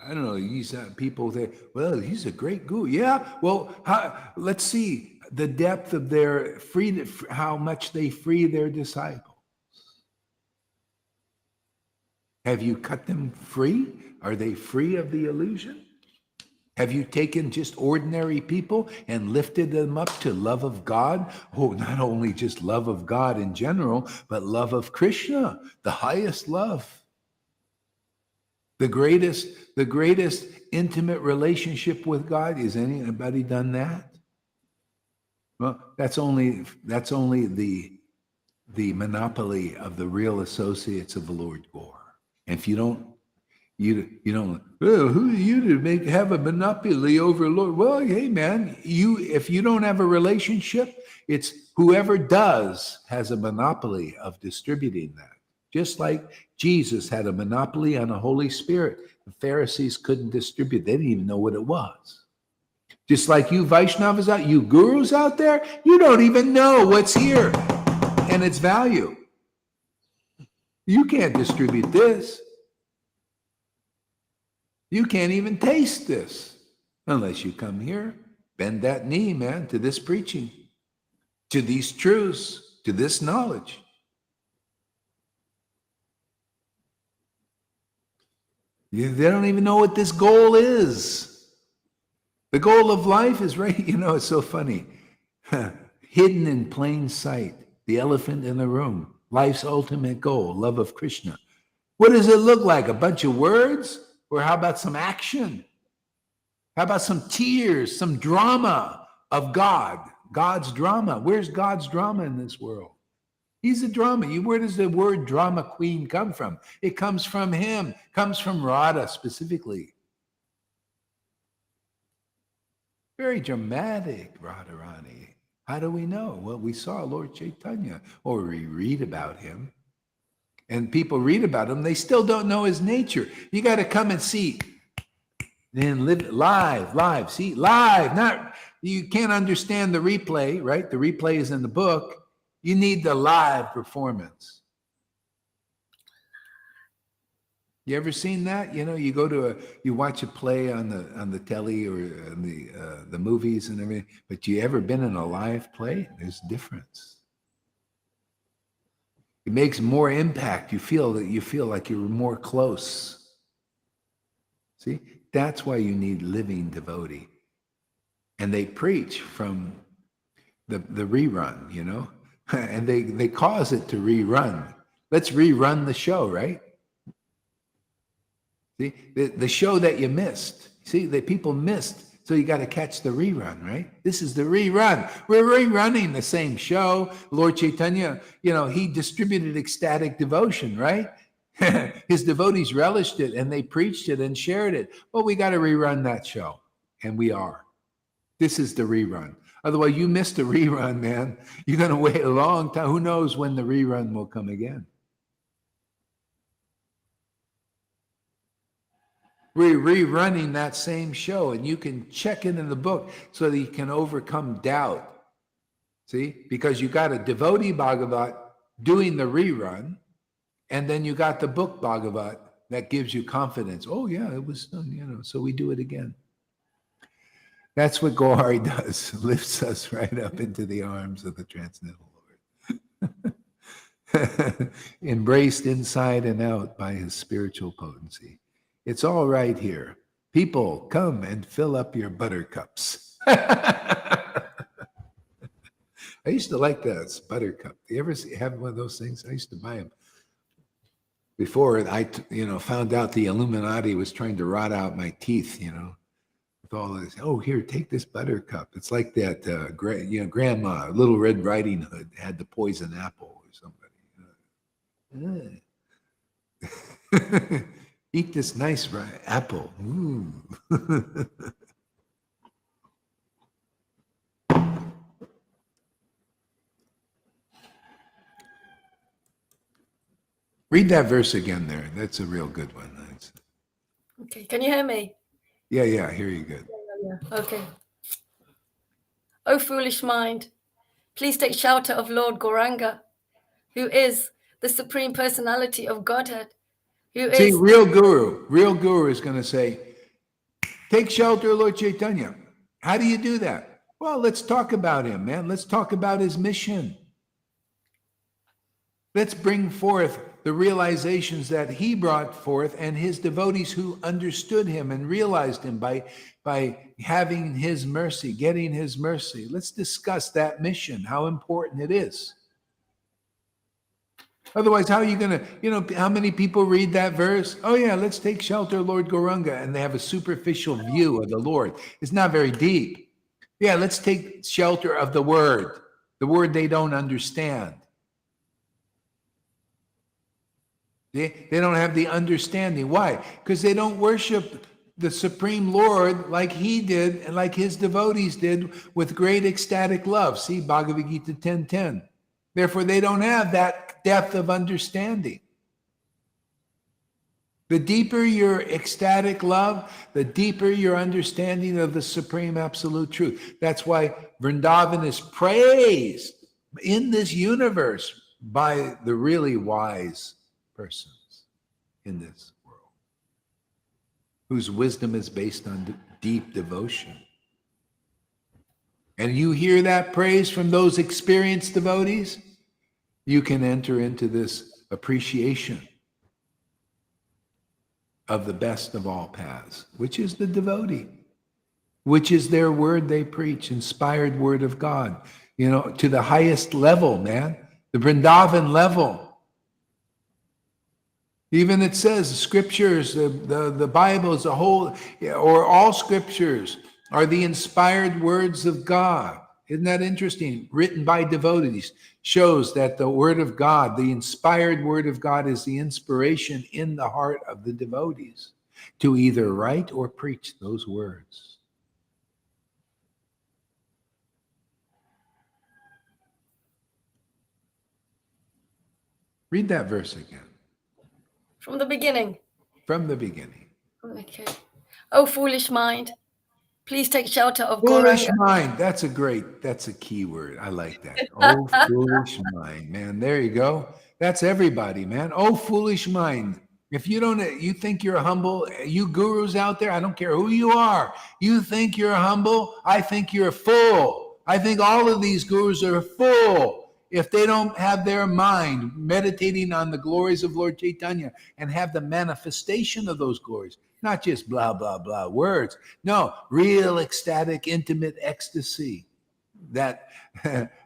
I don't know, these people that, well, he's a great guru. Yeah, well, let's see the depth of their freedom, how much they free their disciples. Have you cut them free? Are they free of the illusion? Have you taken just ordinary people and lifted them up to love of God? Oh, not only just love of God in general, but love of Krishna, the highest love. The greatest intimate relationship with God. Is anybody done that? Well, that's only the monopoly of the real associates of the Lord Gore. And if you don't, well, who are you to have a monopoly over Lord? Well, hey man, if you don't have a relationship, it's whoever does has a monopoly of distributing that. Just like Jesus had a monopoly on the Holy Spirit. The Pharisees couldn't distribute. They didn't even know what it was. Just like you Vaishnavas you gurus out there, you don't even know what's here and its value. You can't distribute this. You can't even taste this unless you come here, bend that knee, man, to this preaching, to these truths, to this knowledge. They don't even know what this goal is. The goal of life is right, it's so funny. Hidden in plain sight, the elephant in the room. Life's ultimate goal, love of Krishna. What does it look like? A bunch of words? Or how about some action? How about some tears, some drama of God? God's drama. Where's God's drama in this world? He's a drama. Where does the word drama queen come from? It comes from him, comes from Radha specifically. Very dramatic, Radharani. How do we know? Well, we saw Lord Caitanya, or we read about him. And people read about him, they still don't know his nature. You got to come and see. Then live live, see, live. Not, you can't understand the replay, right? The replay is in the book. You need the live performance. You ever seen that? You know, you go to you watch a play on the telly or on the movies and everything, but you ever been in a live play? There's a difference. It makes more impact. You feel like you're more close. See, that's why you need living devotee. And they preach from the rerun, you know, and they cause it to rerun. Let's rerun the show, right? See, the show that you missed. See, that people missed. So you got to catch the rerun, right? This is the rerun. We're rerunning the same show. Lord Caitanya, you know, he distributed ecstatic devotion, right? His devotees relished it and they preached it and shared it. Well, we got to rerun that show. And we are. This is the rerun. Otherwise, you missed the rerun, man. You're going to wait a long time. Who knows when the rerun will come again? We're rerunning that same show, and you can check it in the book so that you can overcome doubt. See? Because you got a devotee Bhagavat doing the rerun, and then you got the book Bhagavat that gives you confidence. Oh, yeah, it was done, you know, so we do it again. That's what Gauri does, lifts us right up into the arms of the transcendental Lord. Embraced inside and out by his spiritual potency. It's all right here. People, come and fill up your buttercups. I used to like that buttercup. Do you ever have one of those things? I used to buy them. Before I, found out the Illuminati was trying to rot out my teeth, with all this. Oh, here, take this buttercup. It's like that, Grandma, Little Red Riding Hood had the poison apple or somebody. Eat this nice apple. Read that verse again there. That's a real good one. Okay, can you hear me? Yeah, I hear you good. Yeah. Okay. O foolish mind, please take shelter of Lord Gauranga, who is the Supreme Personality of Godhead. See, real guru is going to say, take shelter of Lord Caitanya. How do you do that? Well, let's talk about him, man. Let's talk about his mission. Let's bring forth the realizations that he brought forth and his devotees who understood him and realized him by having his mercy, getting his mercy. Let's discuss that mission, how important it is. Otherwise, how are you going to, how many people read that verse? Oh, yeah, let's take shelter of Lord Gauranga. And they have a superficial view of the Lord. It's not very deep. Yeah, let's take shelter of the word they don't understand. They don't have the understanding. Why? Because they don't worship the Supreme Lord like he did and like his devotees did with great ecstatic love. See, Bhagavad Gita 10:10. Therefore, they don't have that depth of understanding. The deeper your ecstatic love, the deeper your understanding of the Supreme Absolute Truth. That's why Vrindavan is praised in this universe by the really wise persons in this world, whose wisdom is based on deep devotion. And you hear that praise from those experienced devotees, you can enter into this appreciation of the best of all paths, which is the devotee, which is their word they preach, inspired word of God, to the highest level, man, the Vrindavan level. Even it says scriptures, the Bible as a whole, or all scriptures, are the inspired words of God. Isn't that interesting? Written by devotees shows that the word of God, the inspired word of God, is the inspiration in the heart of the devotees to either write or preach those words. Read that verse again. From the beginning. From the beginning. Okay. O foolish mind, please take shelter of Foolish Gauranga. mind. That's a key word. I like that. Oh, foolish mind, man. There you go. That's everybody, man. Oh, foolish mind. If you don't, you think you're humble, you gurus out there, I don't care who you are, you think you're humble, I think you're full. I think all of these gurus are full if they don't have their mind meditating on the glories of Lord Caitanya and have the manifestation of those glories, not just blah, blah, blah words. No, real ecstatic, intimate ecstasy that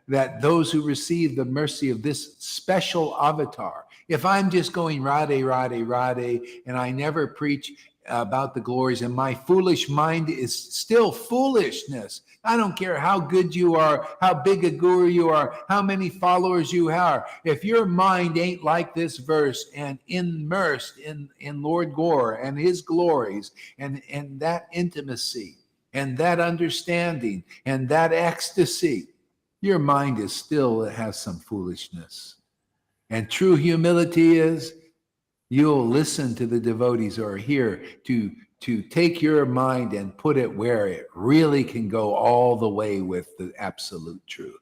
that those who receive the mercy of this special avatar. If I'm just going Radhe, Radhe, Radhe, and I never preach about the glories, and my foolish mind is still foolishness. I don't care how good you are, how big a guru you are, how many followers you have. If your mind ain't like this verse and immersed in Lord Gore and his glories and that intimacy and that understanding and that ecstasy, your mind is still, it has some foolishness. And true humility is you'll listen to the devotees who are here to take your mind and put it where it really can go all the way with the absolute truth.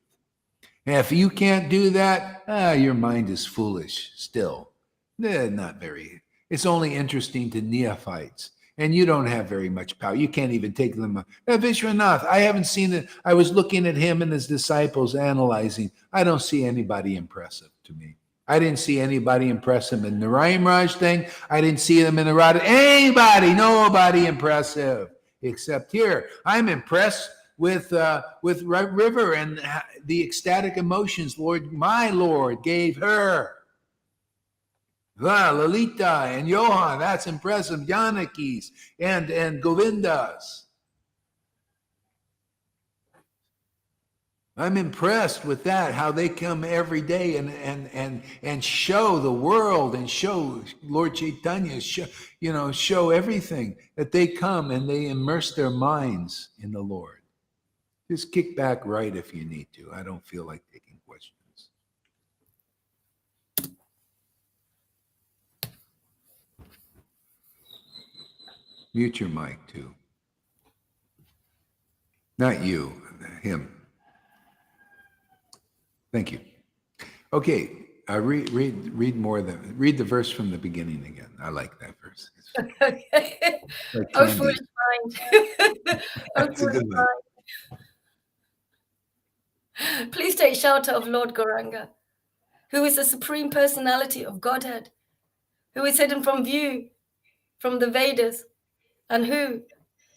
And if you can't do that, your mind is foolish still. Not very. It's only interesting to neophytes. And you don't have very much power. You can't even take them. Vishwanath, I haven't seen it. I was looking at him and his disciples analyzing. I don't see anybody impressive to me. I didn't see anybody impressive in the Narayan Raj thing. I didn't see them in the Radha. Anybody, nobody impressive except here. I'm impressed with River and the ecstatic emotions my Lord gave her. Lalita and Johan, that's impressive. Janakis and Govindas. I'm impressed with that, how they come every day and show the world and show Lord Caitanya, show everything, that they come and they immerse their minds in the Lord. Just kick back right if you need to. I don't feel like taking questions. Mute your mic too. Not you, him. Thank you. Okay, read more than read the verse from the beginning again. I like that verse. Okay. Like Oh, candy. foolish mind. That's a good one. Please take shelter of Lord Gauranga, who is the Supreme Personality of Godhead, who is hidden from view from the Vedas, and who,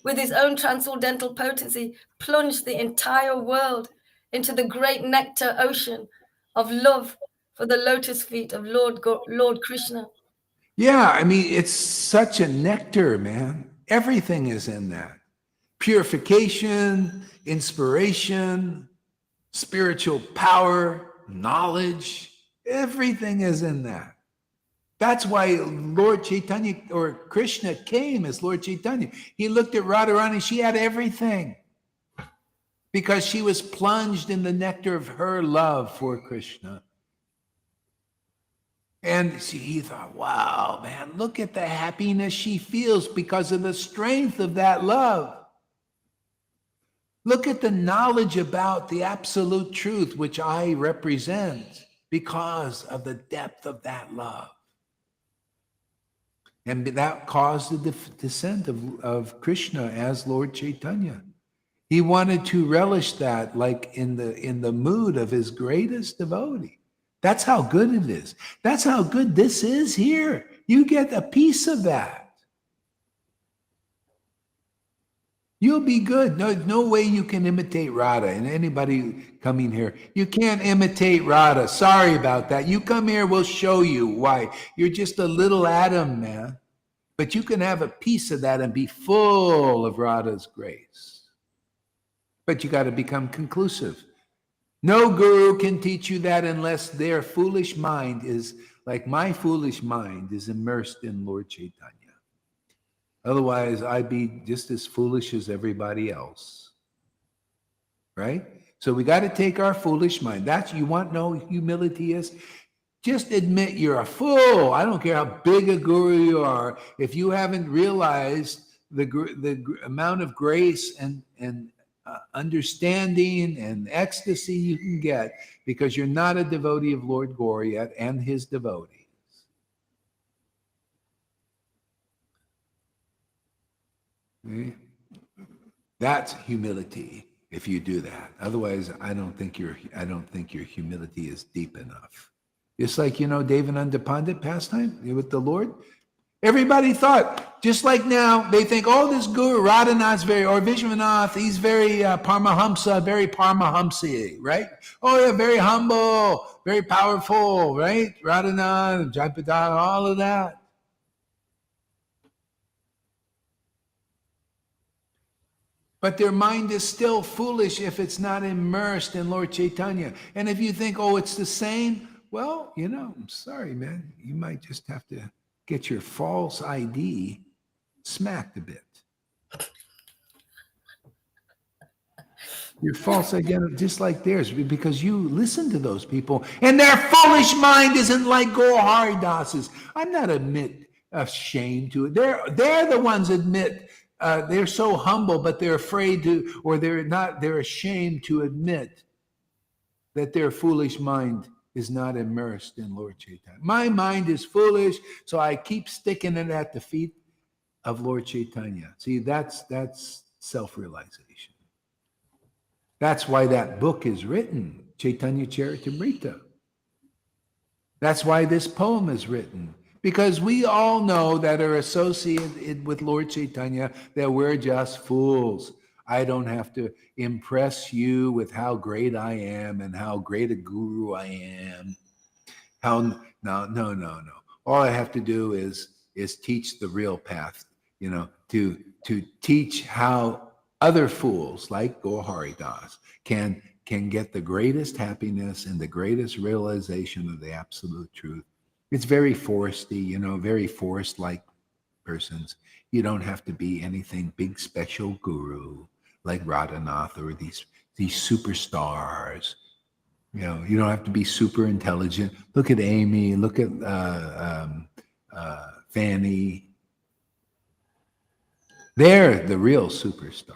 with his own transcendental potency, plunged the entire world into the great nectar ocean of love for the lotus feet of Lord Krishna. Yeah, I mean, it's such a nectar, man. Everything is in that. Purification, inspiration, spiritual power, knowledge, everything is in that. That's why Lord Caitanya or Krishna came as Lord Caitanya. He looked at Radharani, she had everything because she was plunged in the nectar of her love for Krishna. And he thought, wow, man, look at the happiness she feels because of the strength of that love. Look at the knowledge about the absolute truth, which I represent because of the depth of that love. And that caused the descent of Krishna as Lord Caitanya. He wanted to relish that like in the mood of his greatest devotee. That's how good it is. That's how good this is here. You get a piece of that. You'll be good. No way you can imitate Radha. And anybody coming here, you can't imitate Radha. Sorry about that. You come here, we'll show you why. You're just a little atom, man. But you can have a piece of that and be full of Radha's grace. But you got to become conclusive. No guru can teach you that unless their foolish mind is, like my foolish mind, is immersed in Lord Caitanya. Otherwise, I'd be just as foolish as everybody else. Right? So we got to take our foolish mind. That's, you want to know what humility is? Just admit you're a fool. I don't care how big a guru you are. If you haven't realized the amount of grace and understanding and ecstasy you can get because you're not a devotee of Lord Gore yet and his devotees. Okay? That's humility if you do that. Otherwise, I don't think your humility is deep enough. Just like, Devananda and Pandit pastime with the Lord. Everybody thought, just like now, they think, oh, this Guru Radhanath's or Vishwanath, he's very Paramahamsa, very Paramahamsi, right? Oh, yeah, very humble, very powerful, right? Radhanath, Jaipadana, all of that. But their mind is still foolish if it's not immersed in Lord Caitanya. And if you think, oh, it's the same, well, I'm sorry, man. You might just have to get your false ID smacked a bit. Your false identity, just like theirs, because you listen to those people, and their foolish mind isn't like Gaur Haridas's. I'm not ashamed to it. They're the ones admit they're so humble, but they're afraid to, or they're ashamed to admit that their foolish mind is not immersed in Lord Chaitanya. My mind is foolish, so I keep sticking it at the feet of Lord Chaitanya. See, that's self-realization. That's why that book is written, Chaitanya Charitamrita. That's why this poem is written, because we all know that are associated with Lord Chaitanya that we're just fools. I don't have to impress you with how great I am and how great a guru I am. No. All I have to do is teach the real path, to teach how other fools like Gaur Haridas can get the greatest happiness and the greatest realization of the absolute truth. It's very foresty, very forest-like persons. You don't have to be anything big, special guru like Radhanath or these superstars. You don't have to be super intelligent. Look at Amy. Look at Fanny. They're the real superstars.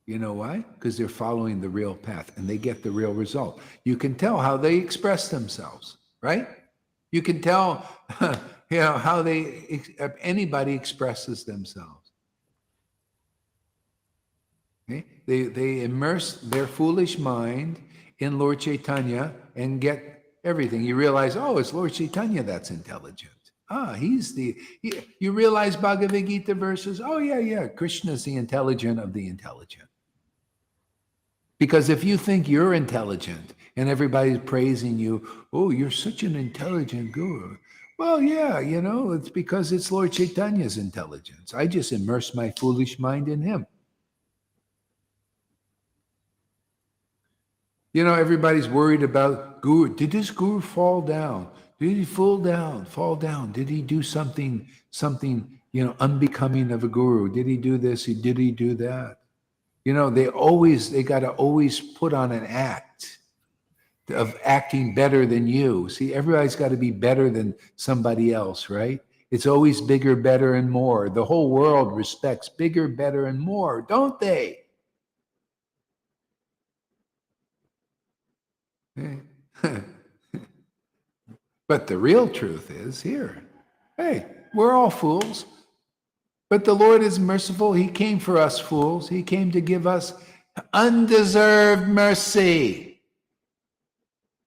You know why? Because they're following the real path and they get the real result. You can tell how they express themselves, right? You can tell, how anybody expresses themselves. Okay? They immerse their foolish mind in Lord Caitanya and get everything. You realize, oh, it's Lord Caitanya that's intelligent. You realize Bhagavad Gita verses. Oh, yeah. Krishna's the intelligent of the intelligent. Because if you think you're intelligent and everybody's praising you, oh, you're such an intelligent guru. Well, yeah, it's because it's Lord Chaitanya's intelligence. I just immerse my foolish mind in him. Everybody's worried about guru. Did this guru fall down? Did he fall down? Did he do something, unbecoming of a guru? Did he do this? Did he do that? They got to always put on an act of acting better than you. See, everybody's got to be better than somebody else, right? It's always bigger, better, and more. The whole world respects bigger, better, and more, don't they? But the real truth is here. Hey, we're all fools. But the Lord is merciful. He came for us fools. He came to give us undeserved mercy.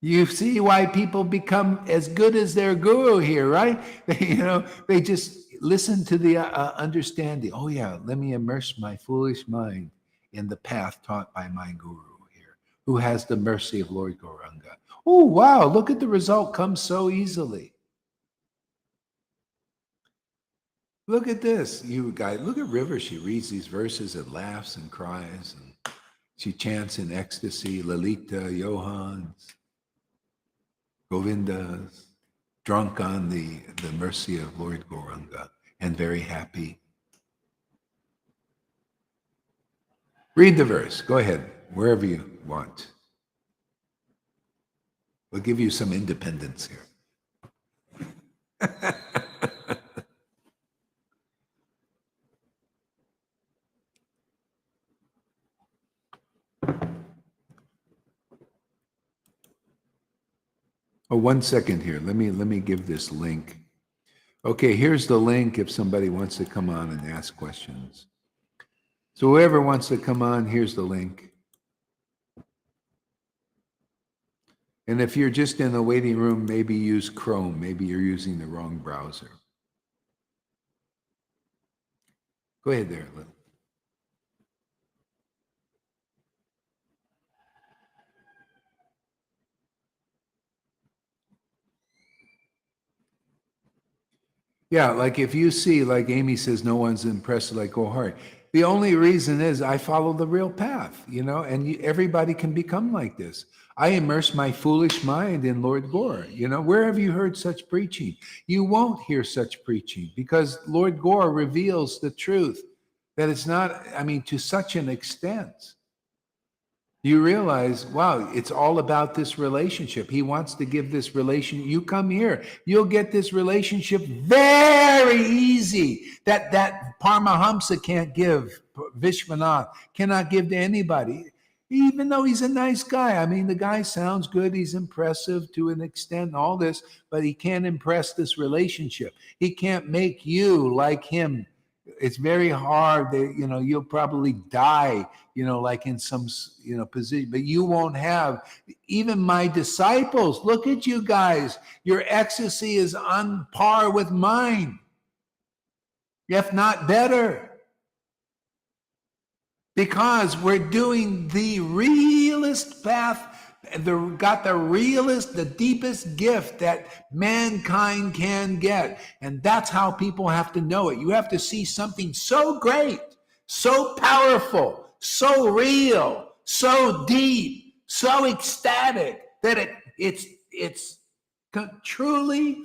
You see why people become as good as their guru here, right? They just listen to the understanding. Oh yeah, let me immerse my foolish mind in the path taught by my guru here, who has the mercy of Lord Gauranga. Oh wow, look at the result comes so easily. Look at this, you guys. Look at River. She reads these verses and laughs and cries, and she chants in ecstasy. Lalita, Johans, Govindas, drunk on the mercy of Lord Gauranga, and very happy. Read the verse. Go ahead, wherever you want. We'll give you some independence here. Oh, 1 second here. Let me give this link. Okay, here's the link if somebody wants to come on and ask questions. So whoever wants to come on, here's the link. And if you're just in the waiting room, maybe use Chrome. Maybe you're using the wrong browser. Go ahead there, Lil. Yeah, like if you see, like Amy says, no one's impressed, like go hard. The only reason is I follow the real path, and everybody can become like this. I immerse my foolish mind in Lord Gore. Where have you heard such preaching? You won't hear such preaching because Lord Gore reveals the truth that it's not, to such an extent. You realize, wow, it's all about this relationship. He wants to give this relation. You come here, you'll get this relationship very easy. That Paramahamsa can't give, Vishwanath cannot give to anybody, even though he's a nice guy. The guy sounds good. He's impressive to an extent, all this, but he can't impress this relationship. He can't make you like him. It's very hard that, you'll probably die, like in some, position, but you won't have even my disciples. Look at you guys. Your ecstasy is on par with mine, if not better. Because we're doing the realest path, got the realest, the deepest gift that mankind can get. And that's how people have to know it. You have to see something so great, so powerful, so real, so deep, so ecstatic that it's truly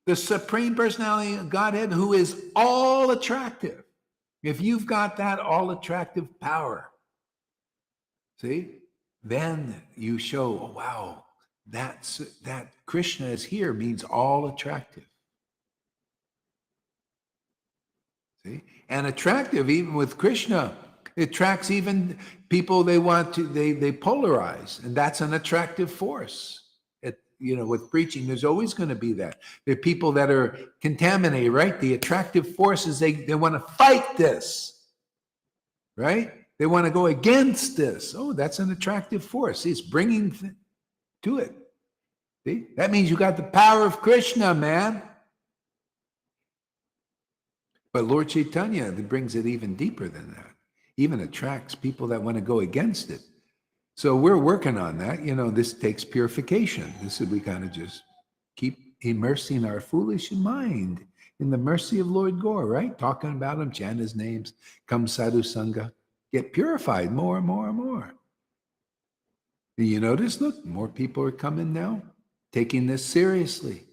the Supreme Personality of Godhead who is all attractive. If you've got that all attractive power, see, then you show, oh, wow, that Krishna is here means all attractive. See, and attractive even with Krishna, it attracts even people they polarize, and that's an attractive force. With preaching, there's always going to be that. There are people that are contaminated, right? The attractive forces, they want to fight this, right? They want to go against this. Oh, that's an attractive force. It's bringing to it. See? That means you got the power of Krishna, man. But Lord Caitanya brings it even deeper than that. Even attracts people that want to go against it. So we're working on that. This takes purification. We kind of just keep immersing our foolish mind in the mercy of Lord Gore, right? Talking about him, chant his names, come Sadhu Sangha, get purified more and more and more. You notice, look, more people are coming now, taking this seriously.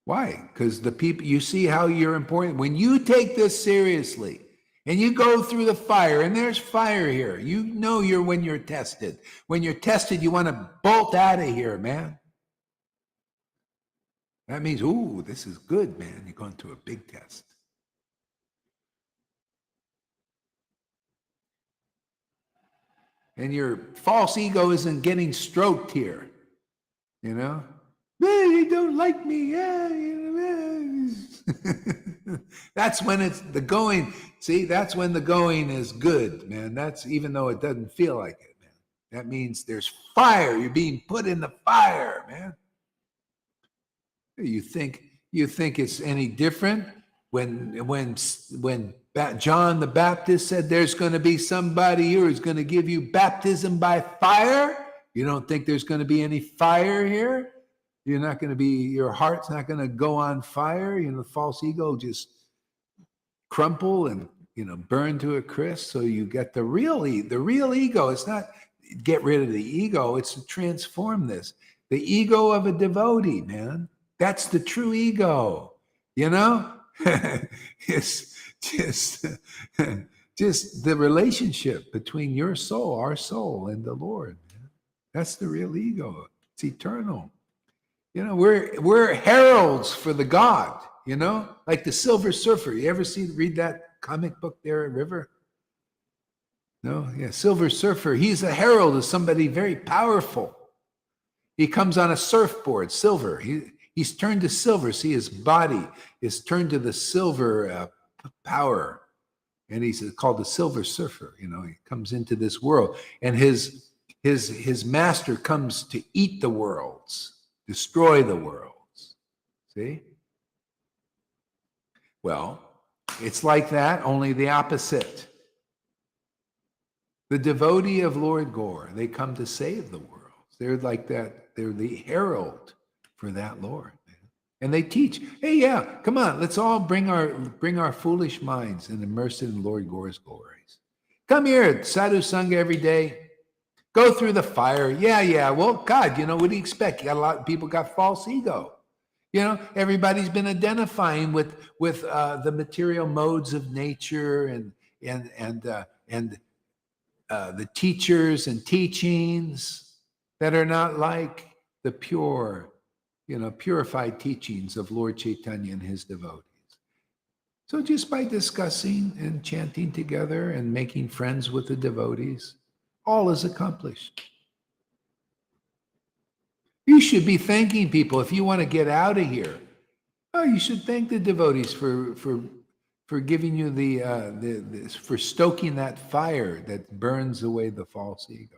Why? Because the people, you see how you're important. When you take this seriously, and you go through the fire, and there's fire here. When you're tested. When you're tested, you want to bolt out of here, man. That means, ooh, this is good, man. You're going through a big test. And your false ego isn't getting stroked here. They don't like me. That's when it's the going. See, that's when the going is good, man. That's even though it doesn't feel like it, man. That means there's fire. You're being put in the fire, man. You think it's any different when John the Baptist said there's going to be somebody here who's going to give you baptism by fire? You don't think there's going to be any fire here? Your heart's not going to go on fire. The false ego just crumple and, burn to a crisp. So you get the real ego. It's not get rid of the ego. It's to transform this. The ego of a devotee, man. That's the true ego, It's just the relationship between your soul, our soul, and the Lord. Man. That's the real ego. It's eternal. We're heralds for the God, like the Silver Surfer. You ever read that comic book there at River? No? Yeah, Silver Surfer. He's a herald of somebody very powerful. He comes on a surfboard, silver. He's turned to silver. See, his body is turned to the silver power. And he's called the Silver Surfer. You know, he comes into this world, and his master comes to eat the worlds, destroy the worlds. See? Well, it's like that, only the opposite. The devotee of Lord Gore, they come to save the world. They're like that. They're the herald for that Lord. And they teach, hey, yeah, come on, let's all bring our foolish minds and immerse it in Lord Gore's glories. Come here at Sadhu Sangha every day. Go through the fire. Yeah. Well, God, you know, what do you expect? You got a lot of people got false ego. You know, everybody's been identifying with the material modes of nature and the teachers and teachings that are not like the pure, you know, purified teachings of Lord Caitanya and his devotees. So just by discussing and chanting together and making friends with the devotees, all is accomplished. You should be thanking people if you want to get out of here. Oh, you should thank the devotees for giving you for stoking that fire that burns away the false ego.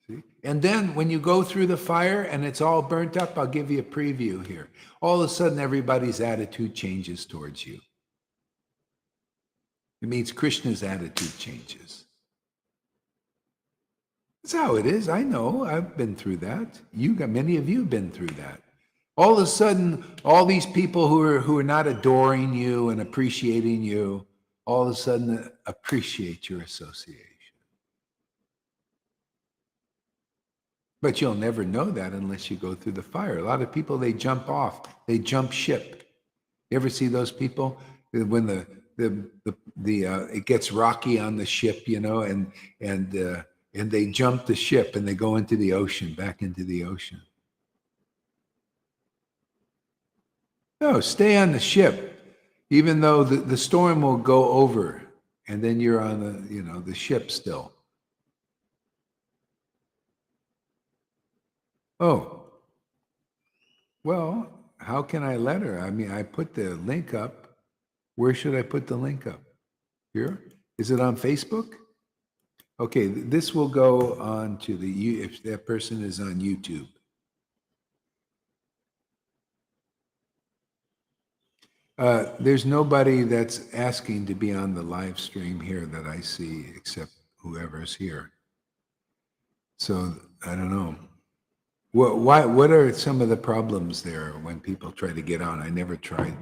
See? And then when you go through the fire and it's all burnt up, I'll give you a preview here. All of a sudden, everybody's attitude changes towards you. It means Krishna's attitude changes. That's how it is. I know. I've been through that. Many of you have been through that. All of a sudden, all these people who are not adoring you and appreciating you, all of a sudden appreciate your association. But you'll never know that unless you go through the fire. A lot of people, they jump off. They jump ship. You ever see those people when it gets rocky on the ship, you know, and they jump the ship and they go into the ocean, back into the ocean. No, stay on the ship, even though the storm will go over, and then you're on the ship still. Oh, well, how can I let her? I mean, I put the link up. Where should I put the link up? Here? Is it on Facebook? Okay, this will go on to if that person is on YouTube. There's nobody that's asking to be on the live stream here that I see except whoever's here. So I don't know. What are some of the problems there when people try to get on? I never tried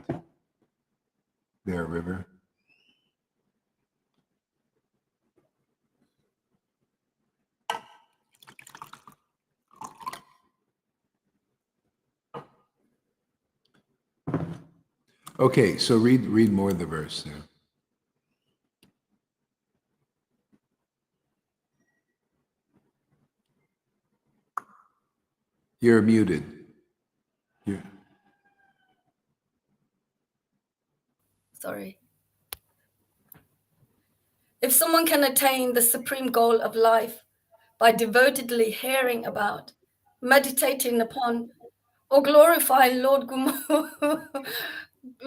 there, River. Okay, so read more of the verse there. You're muted. Sorry. If someone can attain the supreme goal of life by devotedly hearing about, meditating upon, or glorifying Lord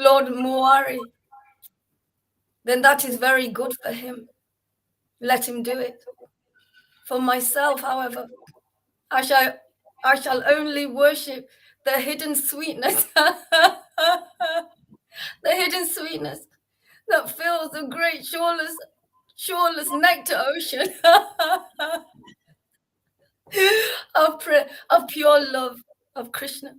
Muari, then that is very good for him. Let him do it. For myself, however, I shall only worship the hidden sweetness, the hidden sweetness that fills the great shoreless nectar ocean of pure love of Krishna.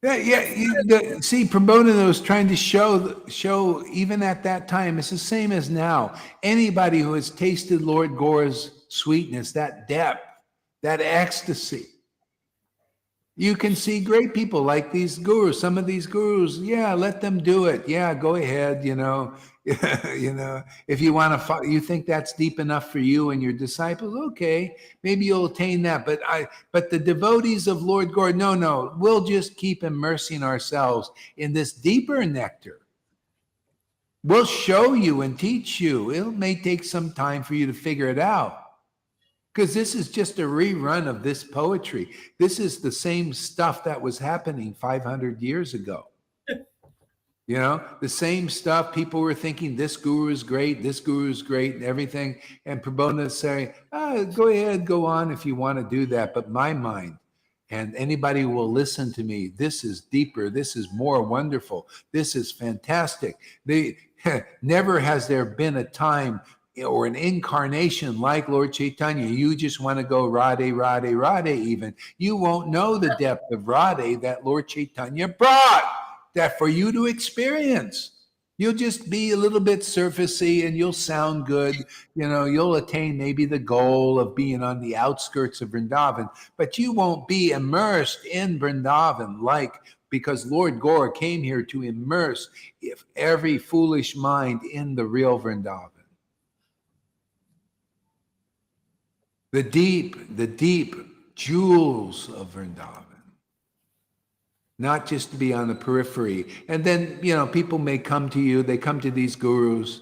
See, Prabodhana was trying to show even at that time, it's the same as now. Anybody who has tasted Lord Gore's sweetness, that depth, that ecstasy, you can see great people like these gurus. Some of these gurus, let them do it. Yeah, go ahead. If you want to, you think that's deep enough for you and your disciples. Okay, maybe you'll attain that. But the devotees of Lord Gore, no, we'll just keep immersing ourselves in this deeper nectar. We'll show you and teach you. It may take some time for you to figure it out. Because this is just a rerun of this poetry. This is the same stuff that was happening 500 years ago. You know, the same stuff. People were thinking this guru is great, this guru is great, and everything. And Prabodhana is saying, go ahead, go on if you want to do that. But my mind, and anybody who will listen to me, this is deeper, this is more wonderful, this is fantastic. Never has there been a time or an incarnation like Lord Caitanya. You just want to go Radhe, Radhe, Radhe even. You won't know the depth of Radhe that Lord Caitanya brought that for you to experience. You'll just be a little bit surfacey and you'll sound good. You know, you'll attain maybe the goal of being on the outskirts of Vrindavan, but you won't be immersed in Vrindavan because Lord Gaura came here to immerse every foolish mind in the real Vrindavan. The deep jewels of Vrindavan. Not just to be on the periphery. And then, you know, people may come to you, they come to these gurus,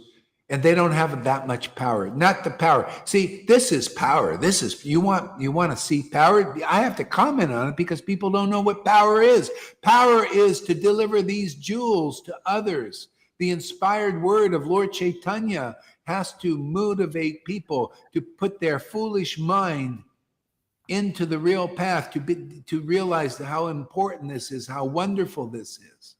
and they don't have that much power. Not the power. See, this is power. This is, you want to see power? I have to comment on it because people don't know what power is. Power is to deliver these jewels to others. The inspired word of Lord Caitanya has to motivate people to put their foolish mind into the real path, to realize how important this is, how wonderful this is,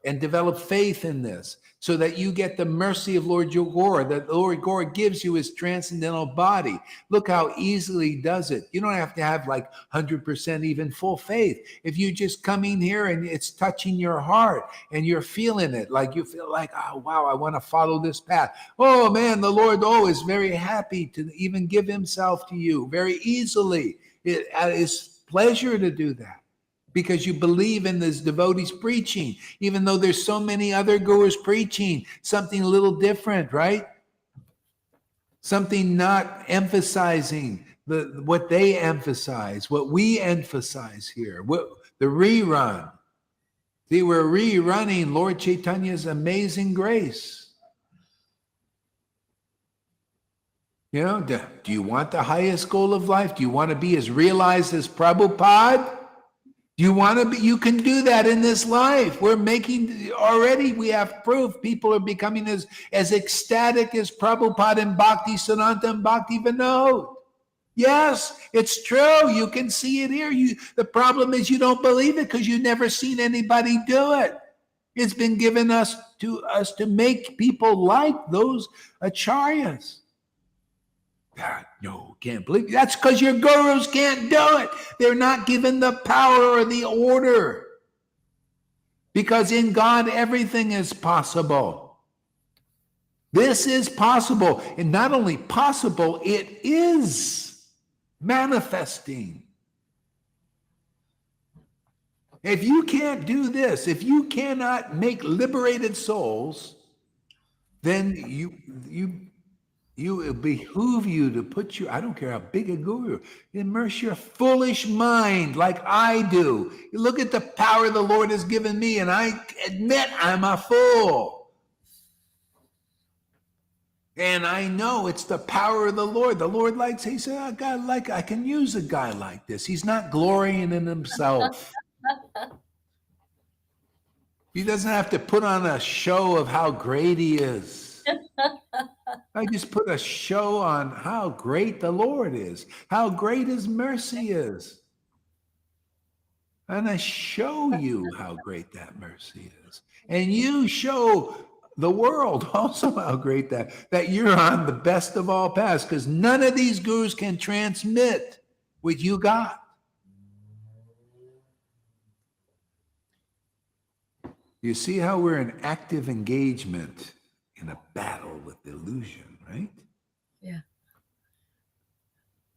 and develop faith in this so that you get the mercy of Lord Gaura, that Lord Gaura gives you his transcendental body. Look how easily he does it. You don't have to have like 100% even full faith. If you just come in here and it's touching your heart and you're feeling it, like you feel like, oh, wow, I want to follow this path. Oh man, the Lord is very happy to even give himself to you very easily. It is pleasure to do that, because you believe in this devotees preaching, even though there's so many other gurus preaching something a little different, right? Something not emphasizing what they emphasize, what we emphasize here, the rerun. See, we're rerunning Lord Chaitanya's amazing grace. You know, do you want the highest goal of life? Do you want to be as realized as Prabhupada? You want to be, you can do that in this life. We have proof. People are becoming as ecstatic as Prabhupada and Bhakti Siddhanta and Bhakti Vinod. Yes, it's true. You can see it here. The problem is you don't believe it because you've never seen anybody do it. It's been given to make people like those acharyas. No, can't believe it. That's because your gurus can't do it. They're not given the power or the order. Because in God, everything is possible. This is possible. And not only possible, it is manifesting. If you can't do this, if you cannot make liberated souls, then it behoove you to put I don't care how big a guru, immerse your foolish mind like I do. You look at the power the Lord has given me, and I admit I'm a fool. And I know it's the power of the Lord. The Lord he said, I can use a guy like this. He's not glorying in himself. He doesn't have to put on a show of how great he is. I just put a show on how great the Lord is, how great his mercy is. And I show you how great that mercy is. And you show the world also how great that you're on the best of all paths, because none of these gurus can transmit what you got. You see how we're in active engagement in a battle with illusion, right? Yeah.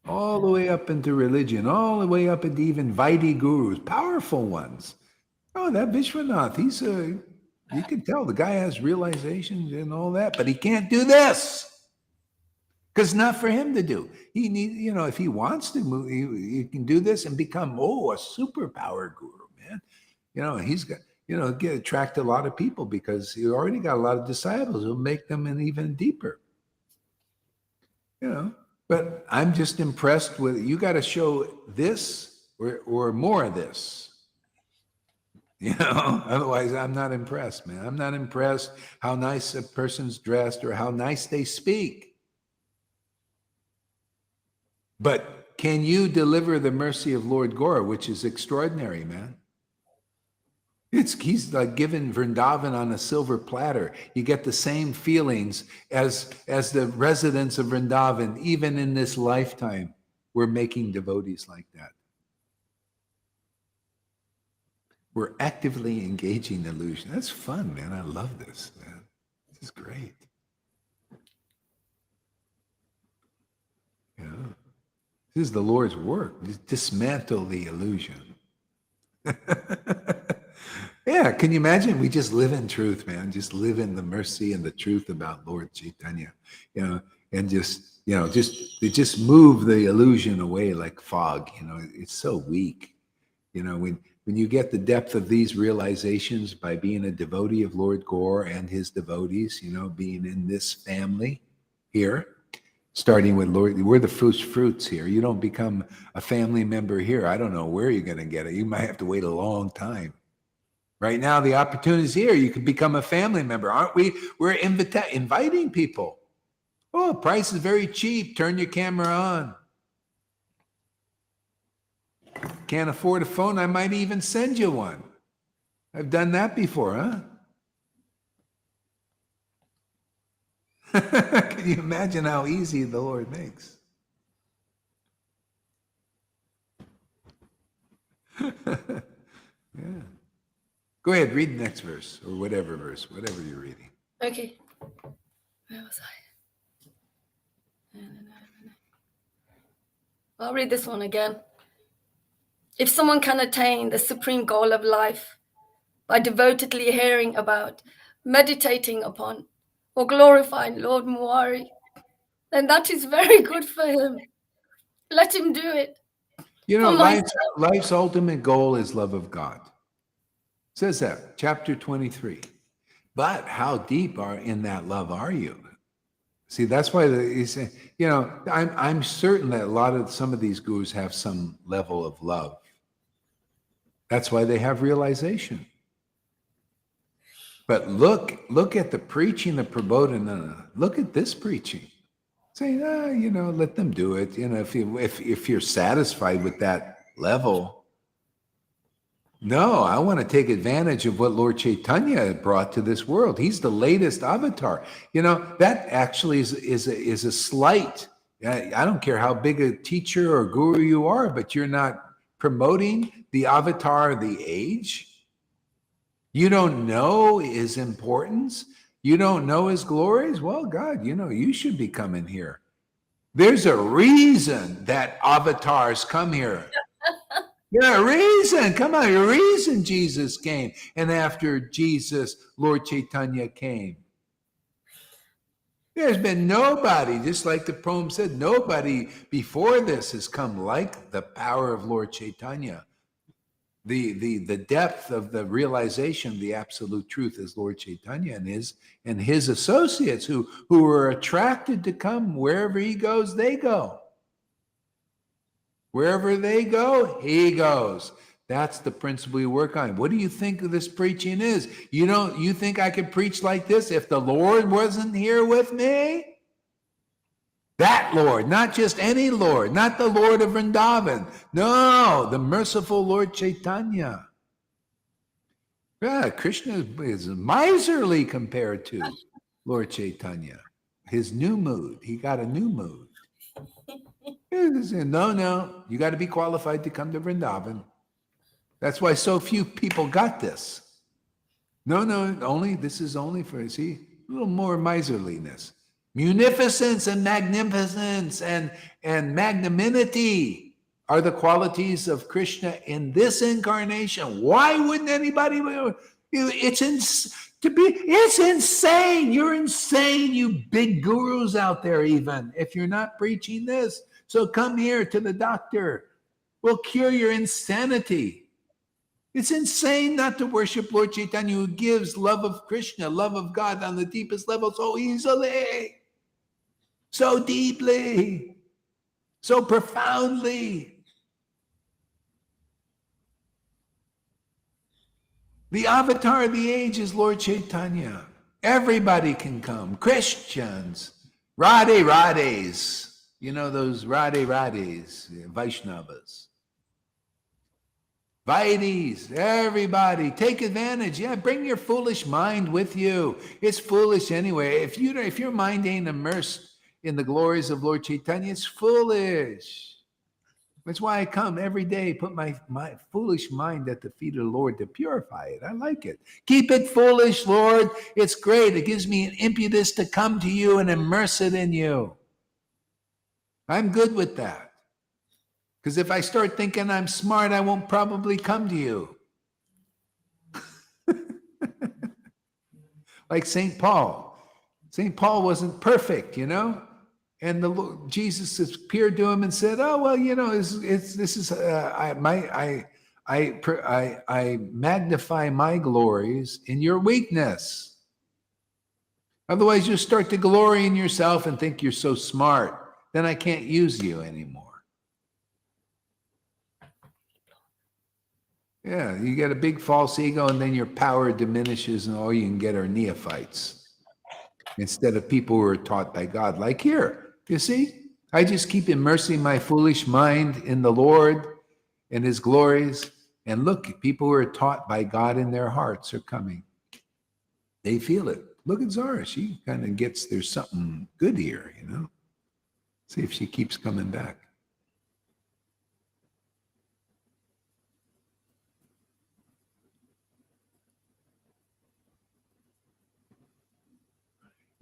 All the way up into religion, all the way up into even Vaidhi gurus, powerful ones. Oh, that Vishwanath, you can tell the guy has realizations and all that, but he can't do this because it's not for him to do. He needs, if he wants to move, he can do this and become, a superpower guru, man. He's got, attract a lot of people because he already got a lot of disciples who'll make them an even deeper. But I'm just impressed with, you got to show this or more of this. You know, otherwise I'm not impressed, man. I'm not impressed how nice a person's dressed or how nice they speak. But can you deliver the mercy of Lord Gora, which is extraordinary, man? He's like given Vrindavan on a silver platter. You get the same feelings as the residents of Vrindavan, even in this lifetime. We're making devotees like that. We're actively engaging illusion. That's fun, man. I love this, man. This is great. You know, this is the Lord's work. Just dismantle the illusion. Yeah, can you imagine? We just live in truth, man. Just live in the mercy and the truth about Lord Caitanya, you know, and just move the illusion away like fog. You know, it's so weak. You know, when you get the depth of these realizations by being a devotee of Lord Gore and his devotees, you know, being in this family here, starting with Lord, we're the first fruits here. You don't become a family member here. I don't know where you're going to get it. You might have to wait a long time. Right now, the opportunity is here. You can become a family member, aren't we? We're inviting people. Oh, price is very cheap. Turn your camera on. Can't afford a phone? I might even send you one. I've done that before, huh? Can you imagine how easy the Lord makes? Yeah. Go ahead, read the next verse, or whatever you're reading. Okay. Where was I? I'll read this one again. If someone can attain the supreme goal of life by devotedly hearing about, meditating upon, or glorifying Lord Muari, then that is very good for him. Let him do it. You know, life's ultimate goal is love of God. It says that, chapter 23. But how deep in that love are you? See, that's why he's saying, you know, I'm certain that some of these gurus have some level of love. That's why they have realization. But look at the preaching of Prabodhana. Look at this preaching. Saying, you know, let them do it. You know, if you're satisfied with that level. No, I want to take advantage of what Lord Caitanya brought to this world. He's the latest avatar. You know, that actually is a slight. I don't care how big a teacher or guru you are, but you're not promoting the avatar of the age. You don't know his importance. You don't know his glories. Well, God, you know, you should be coming here. There's a reason that avatars come here. Yeah, a reason. Come on, a reason Jesus came. And after Jesus, Lord Caitanya came. There's been nobody, just like the poem said, nobody before this has come like the power of Lord Caitanya. The depth of the realization of the absolute truth is Lord Caitanya and his associates who are attracted to come. Wherever he goes, they go. Wherever they go, he goes. That's the principle you work on. What do you think of this preaching is? You think I could preach like this if the Lord wasn't here with me? That Lord, not just any Lord, not the Lord of Vrindavan. No, the merciful Lord Caitanya. Yeah, Krishna is miserly compared to Lord Caitanya. His new mood. He got a new mood. No, you got to be qualified to come to Vrindavan. That's why so few people got this. No, this is only for, see, a little more miserliness. Munificence and magnificence and magnanimity are the qualities of Krishna in this incarnation. Why wouldn't anybody? It's insane. You're insane, you big gurus out there, even if you're not preaching this. So come here to the doctor. We'll cure your insanity. It's insane not to worship Lord Caitanya, who gives love of Krishna, love of God on the deepest level so easily, so deeply. so profoundly. The avatar of the age is Lord Caitanya. Everybody can come. Christians, Radhes, you know those Radhes, Vaishnavas. Vaidis, everybody, take advantage. Yeah, bring your foolish mind with you. It's foolish anyway. If your mind ain't immersed in the glories of Lord Caitanya, it's foolish. That's why I come every day, put my foolish mind at the feet of the Lord to purify it. I like it. Keep it foolish, Lord. It's great. It gives me an impetus to come to you and immerse it in you. I'm good with that. Because if I start thinking I'm smart, I won't probably come to you. Like St. Paul. St. Paul wasn't perfect, you know? And Jesus appeared to him and said, "Oh well, you know, I magnify my glories in your weakness. Otherwise, you start to glory in yourself and think you're so smart. Then I can't use you anymore." Yeah, you get a big false ego, and then your power diminishes, and all you can get are neophytes instead of people who are taught by God. Like here. You see, I just keep immersing my foolish mind in the Lord and his glories. And look, people who are taught by God in their hearts are coming. They feel it. Look at Zara. She kind of gets, there's something good here, you know. See if she keeps coming back.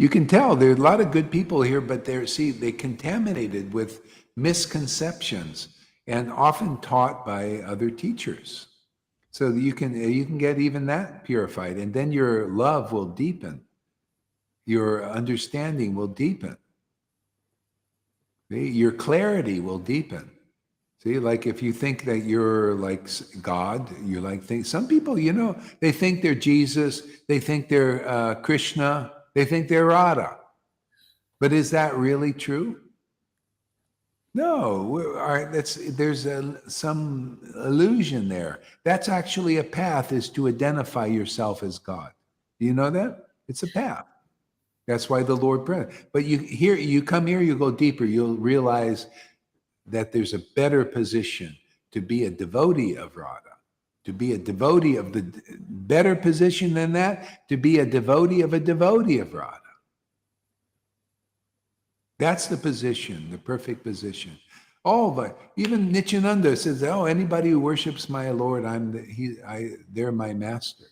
You can tell there are a lot of good people here, but they're contaminated with misconceptions and often taught by other teachers. So you can get even that purified, and then your love will deepen. Your understanding will deepen. See? Your clarity will deepen. See, like if you think that you're like God, you're like some people, you know, they think they're Jesus, they think they're Krishna. They think they're Radha. But is that really true? No, there's some illusion there. That's actually a path, is to identify yourself as God. Do you know that? It's a path. That's why the Lord prayed. But you come here, you go deeper, you'll realize that there's a better position to be a devotee of Radha. To be a devotee of the better position than that, to be a devotee of Radha. That's the position, the perfect position. Even Nityananda says, "Oh, anybody who worships my Lord, they're my master."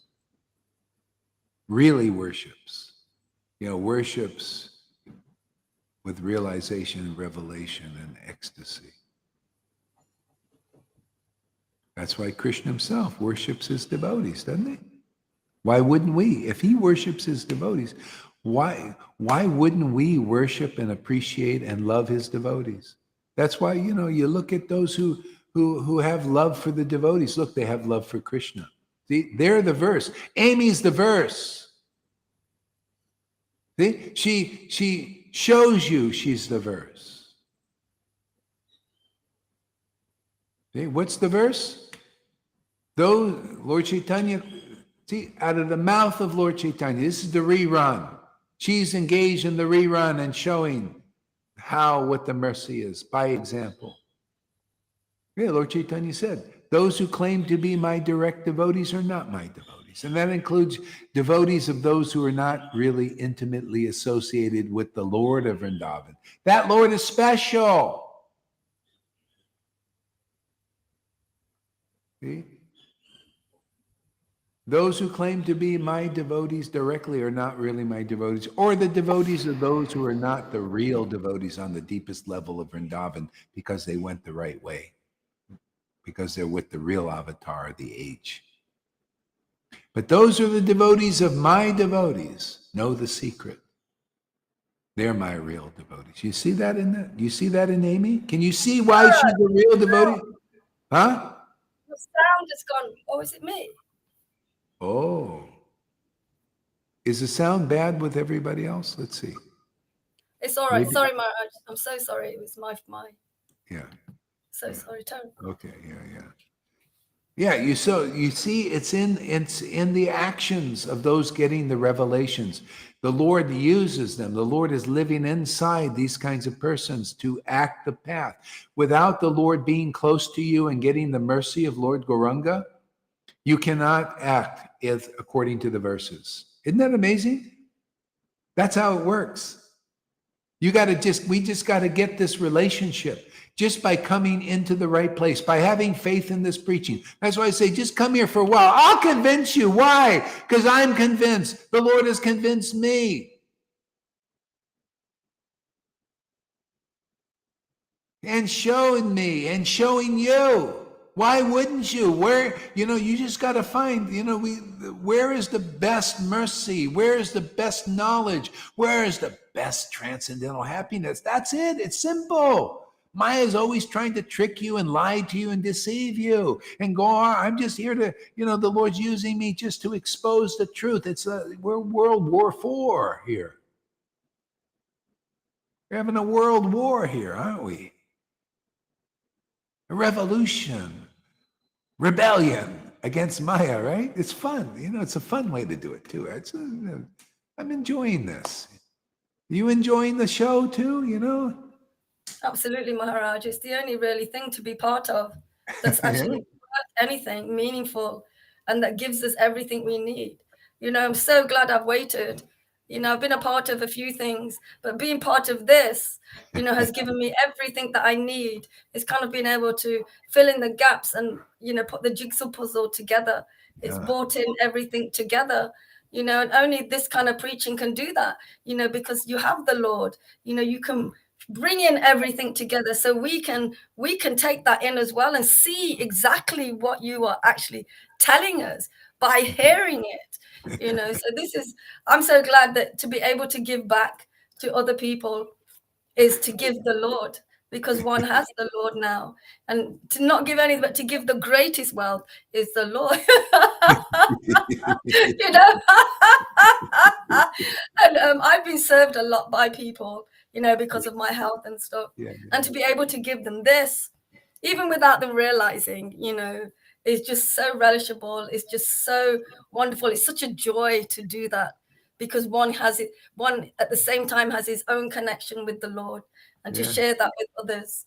Really worships, worships with realization and revelation and ecstasy. That's why Krishna himself worships his devotees, doesn't he? Why wouldn't we? If he worships his devotees, why wouldn't we worship and appreciate and love his devotees? That's why, you look at those who have love for the devotees. Look, they have love for Krishna. See, they're the verse. Amy's the verse. See, she shows you she's the verse. See, what's the verse? Lord Caitanya, see, out of the mouth of Lord Caitanya, this is the rerun. She's engaged in the rerun and showing what the mercy is by example. Yeah, Lord Caitanya said, those who claim to be my direct devotees are not my devotees. And that includes devotees of those who are not really intimately associated with the Lord of Vrindavan. That Lord is special. See? Those who claim to be my devotees directly are not really my devotees, or the devotees of those who are not the real devotees on the deepest level of Vrindavan because they went the right way, because they're with the real avatar of the age. But those are the devotees of my devotees, know the secret. They're my real devotees. You see that in that? You see that in Amy? Can you see why she's the real devotee? Huh? The sound is gone. Oh, is it me? Oh. Is the sound bad with everybody else? Let's see. It's all right. Maybe. Sorry, Maharaj. I'm so sorry. It was my. Yeah. So sorry, Tone. Okay. Yeah. You see, it's in the actions of those getting the revelations. The Lord uses them. The Lord is living inside these kinds of persons to act the path. Without the Lord being close to you and getting the mercy of Lord Gauranga, you cannot act according to the verses. Isn't that amazing? That's how it works. We just got to get this relationship just by coming into the right place, by having faith in this preaching. That's why I say, just come here for a while. I'll convince you. Why? Because I'm convinced. The Lord has convinced me. And showing me and showing you. Why wouldn't you? You just got to find, where is the best mercy? Where is the best knowledge? Where is the best transcendental happiness? That's it. It's simple. Maya is always trying to trick you and lie to you and deceive you and go on. I'm just here to, the Lord's using me just to expose the truth. We're World War IV here. We're having a world war here, aren't we? A revolution, rebellion against Maya, right? It's fun. It's a fun way to do it too. I'm enjoying this. You enjoying the show too, Absolutely, Maharaj. It's the only really thing to be part of that's actually worth anything meaningful and that gives us everything we need. I'm so glad I've waited. I've been a part of a few things, but being part of this, has given me everything that I need. It's kind of been able to fill in the gaps and, put the jigsaw puzzle together. It's brought in everything together, and only this kind of preaching can do that, because you have the Lord, you can bring in everything together so we can take that in as well and see exactly what you are actually telling us by hearing it. So I'm so glad that to be able to give back to other people is to give the Lord, because one has the Lord now, and to not give anything but to give the greatest wealth is the Lord. And I've been served a lot by people, because of my health and stuff. And to be able to give them this, even without them realizing, is just so relishable. It's just so wonderful. It's such a joy to do that, because one at the same time has his own connection with the Lord, and to share that with others.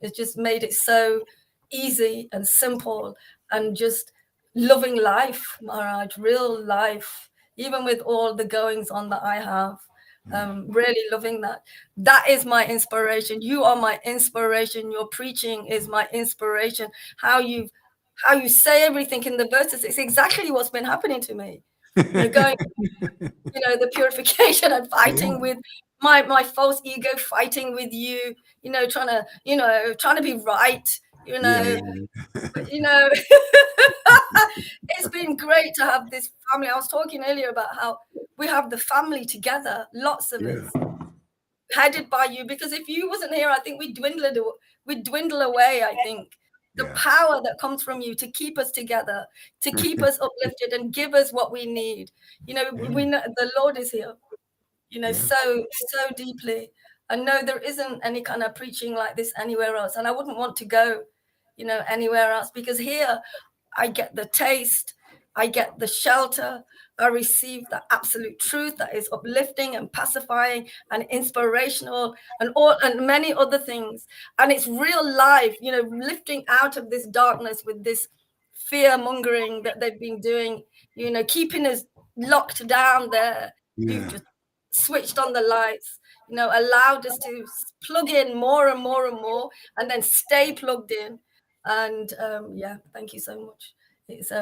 It just made it so easy and simple, and just loving life, Maharaj, real life, even with all the goings on that I have. Really loving that. That is my inspiration. You are my inspiration. Your preaching is my inspiration. How you say everything in the verses, it's exactly what's been happening to me. Going, the purification and fighting with my false ego, fighting with you, trying to be right, But, it's been great to have this family. I was talking earlier about how we have the family together, lots of us, headed by you, because if you wasn't here, I think we'd dwindle away. I think the power that comes from you to keep us together, to keep us uplifted and give us what we need. We know the Lord is here, so deeply. I know there isn't any kind of preaching like this anywhere else, and I wouldn't want to go, anywhere else, because here I get the taste, I get the shelter, I receive the absolute truth that is uplifting and pacifying and inspirational and many other things. And it's real life, lifting out of this darkness with this fear mongering that they've been doing, keeping us locked down there. You've just switched on the lights, allowed us to plug in more and more and more, and then stay plugged in. And thank you so much. It's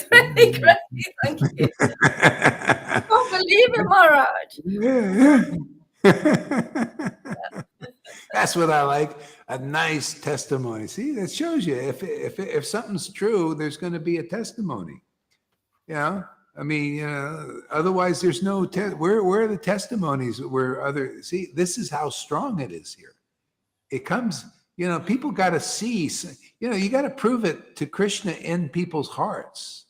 really great. Thank you. I can't believe it, Maharaj. That's what I like. A nice testimony. See, that shows you if something's true, there's going to be a testimony. Otherwise there's no where are the testimonies see, this is how strong it is here. It comes, people got to see, you got to prove it to Krishna in people's hearts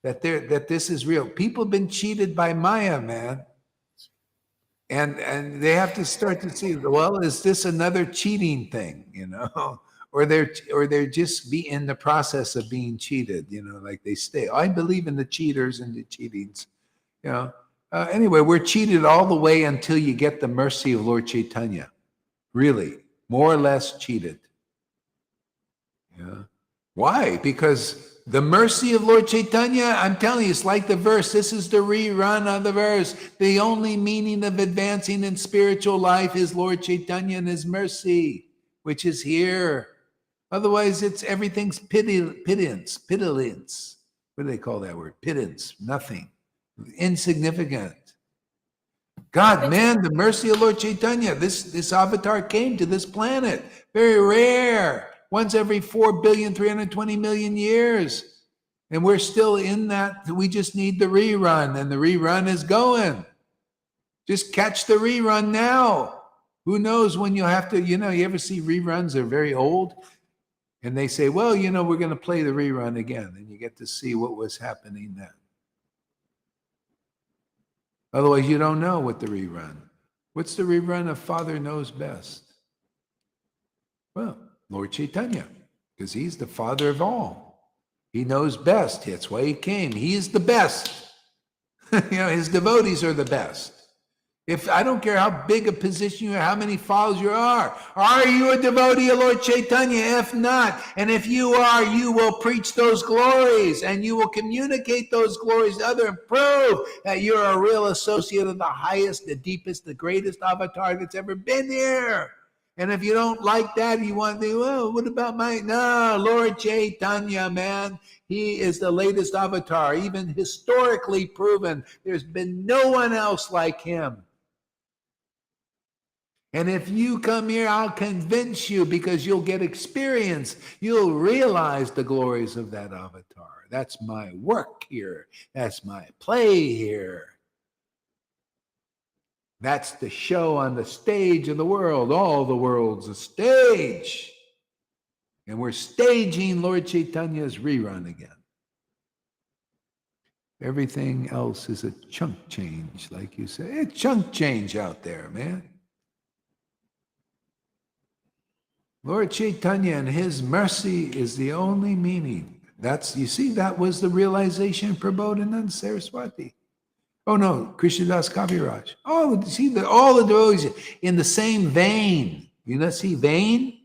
that this is real. People have been cheated by Maya, man. And they have to start to see, well, is this another cheating thing, you know? Or they're just be in the process of being cheated, you know, like they stay. I believe in the cheaters and the cheatings, you know. Anyway, we're cheated all the way until you get the mercy of Lord Caitanya. Really, more or less cheated. Yeah. Why? Because the mercy of Lord Caitanya, I'm telling you, it's like the verse. This is the rerun of the verse. The only meaning of advancing in spiritual life is Lord Caitanya and his mercy, which is here. Otherwise, it's everything's pittance. What do they call that word? Pittance, nothing, insignificant. God, man, the mercy of Lord Caitanya. This avatar came to this planet. Very rare. Once every 4,320,000,000 years. And we're still in that. We just need the rerun, and the rerun is going. Just catch the rerun now. Who knows when you'll have to, you know, you ever see reruns? They're very old. And they say, well, you know, we're going to play the rerun again. And you get to see what was happening then. Otherwise, you don't know what the rerun. What's the rerun of Father Knows Best? Well, Lord Caitanya, because he's the Father of all. He knows best. That's why he came. He is the best. You know, his devotees are the best. If I don't care how big a position you are, how many followers you are you a devotee of Lord Caitanya? If not, and if you are, you will preach those glories and you will communicate those glories to others and prove that you're a real associate of the highest, the deepest, the greatest avatar that's ever been here. And if you don't like that, you want to think, well, what about no, Lord Caitanya, man. He is the latest avatar, even historically proven. There's been no one else like him. And if you come here, I'll convince you, because you'll get experience. You'll realize the glories of that avatar. That's my work here. That's my play here. That's the show on the stage of the world. All the world's a stage. And we're staging Lord Caitanya's rerun again. Everything else is a chunk change, like you say. It's chunk change out there, man. Lord Caitanya and his mercy is the only meaning. That's, you see, that was the realization Prabodhananda Saraswati. Oh no, Krishnadas Kaviraj. Oh, see, all the devotees in the same vein. You know, see, vein?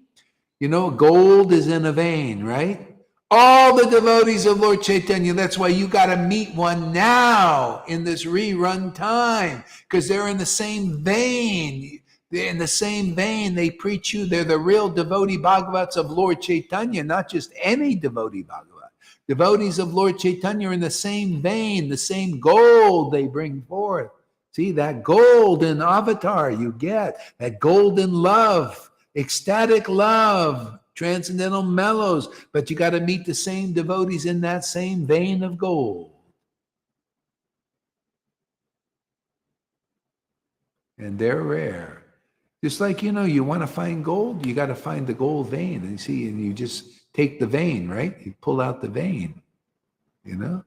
You know, gold is in a vein, right? All the devotees of Lord Caitanya, that's why you got to meet one now in this rerun time, because they're in the same vein. They're in the same vein. They preach you. They're the real devotee Bhagavats of Lord Caitanya, not just any devotee Bhagavat. Devotees of Lord Caitanya are in the same vein, the same gold they bring forth. See, that golden avatar you get, that golden love, ecstatic love, transcendental mellows, but you got to meet the same devotees in that same vein of gold. And they're rare. Just like, you know, you want to find gold, you got to find the gold vein. And you see, and you just take the vein, right? You pull out the vein, you know?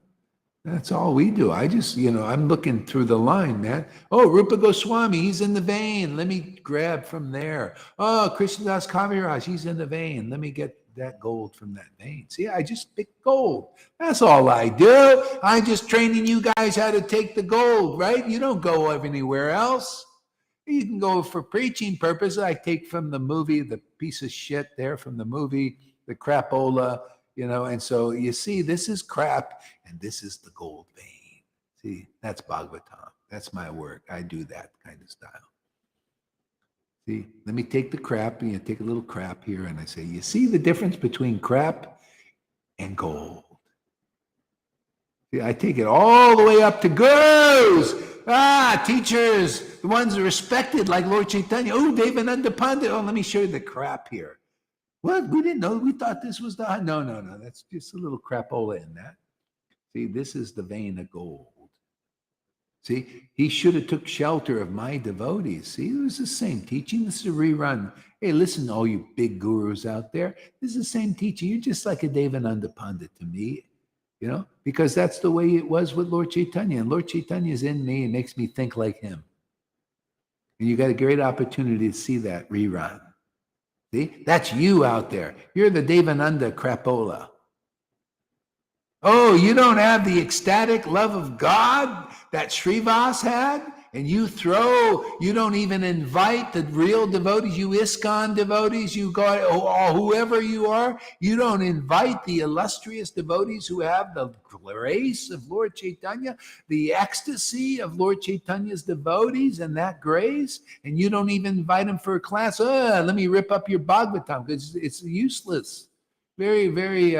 That's all we do. I just, you know, I'm looking through the line, man. Oh, Rupa Goswami, he's in the vein. Let me grab from there. Oh, Krishnadas Kaviraj, he's in the vein. Let me get that gold from that vein. See, I just pick gold. That's all I do. I'm just training you guys how to take the gold, right? You don't go anywhere else. You can go for preaching purposes. I take from the movie, the piece of shit there from the movie, the crapola, you know, and so you see, this is crap and this is the gold vein. See, that's Bhagavatam. That's my work. I do that kind of style. See, let me take the crap, and you take a little crap here, and I say, you see the difference between crap and gold? See, I take it all the way up to gurus. Teachers, the ones respected like Lord Caitanya. Oh, Devananda Pandit. Oh, let me show you the crap here. What? We didn't know. We thought this was the... No. That's just a little crapola in that. See, this is the vein of gold. See, he should have took shelter of my devotees. See, it was the same teaching. This is a rerun. Hey, listen, all you big gurus out there. This is the same teaching. You're just like a Devananda Pandit to me, you know, because that's the way it was with Lord Caitanya. And Lord Caitanya is in me and makes me think like him. And you got a great opportunity to see that rerun. See, that's you out there. You're the Devananda crapola. Oh, you don't have the ecstatic love of God that Srivas had? And you don't even invite the real devotees, you ISKCON devotees, you go, or whoever you are, you don't invite the illustrious devotees who have the grace of Lord Caitanya, the ecstasy of Lord Chaitanya's devotees and that grace, and you don't even invite them for a class. Let me rip up your Bhagavatam, because it's useless. Very, very,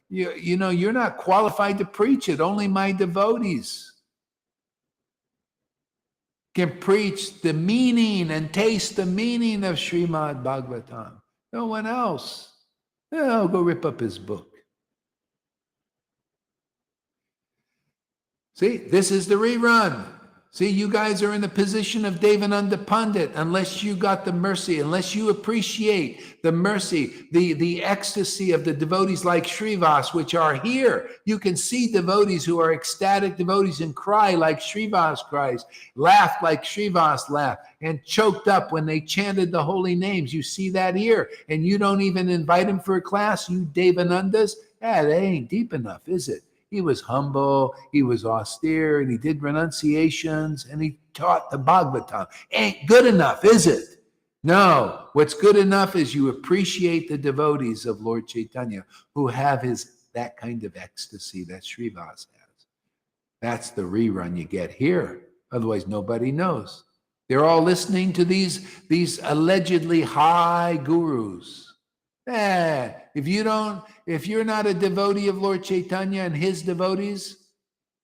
you're not qualified to preach it. Only my devotees can preach the meaning and taste the meaning of Srimad Bhagavatam. No one else. I'll go rip up his book. See, this is the rerun. See, you guys are in the position of Devananda Pandit unless you got the mercy, unless you appreciate the mercy, the ecstasy of the devotees like Srivas, which are here. You can see devotees who are ecstatic devotees and cry like Srivas cries, laugh like Srivas laughed, and choked up when they chanted the holy names. You see that here. And you don't even invite them for a class, you Devanandas. That ain't deep enough, is it? He was humble, he was austere, and he did renunciations, and he taught the Bhagavatam. Ain't good enough, is it? No. What's good enough is you appreciate the devotees of Lord Caitanya who have that kind of ecstasy that Srivas has. That's the rerun you get here. Otherwise, nobody knows. They're all listening to these allegedly high gurus. If you're not a devotee of Lord Caitanya and his devotees,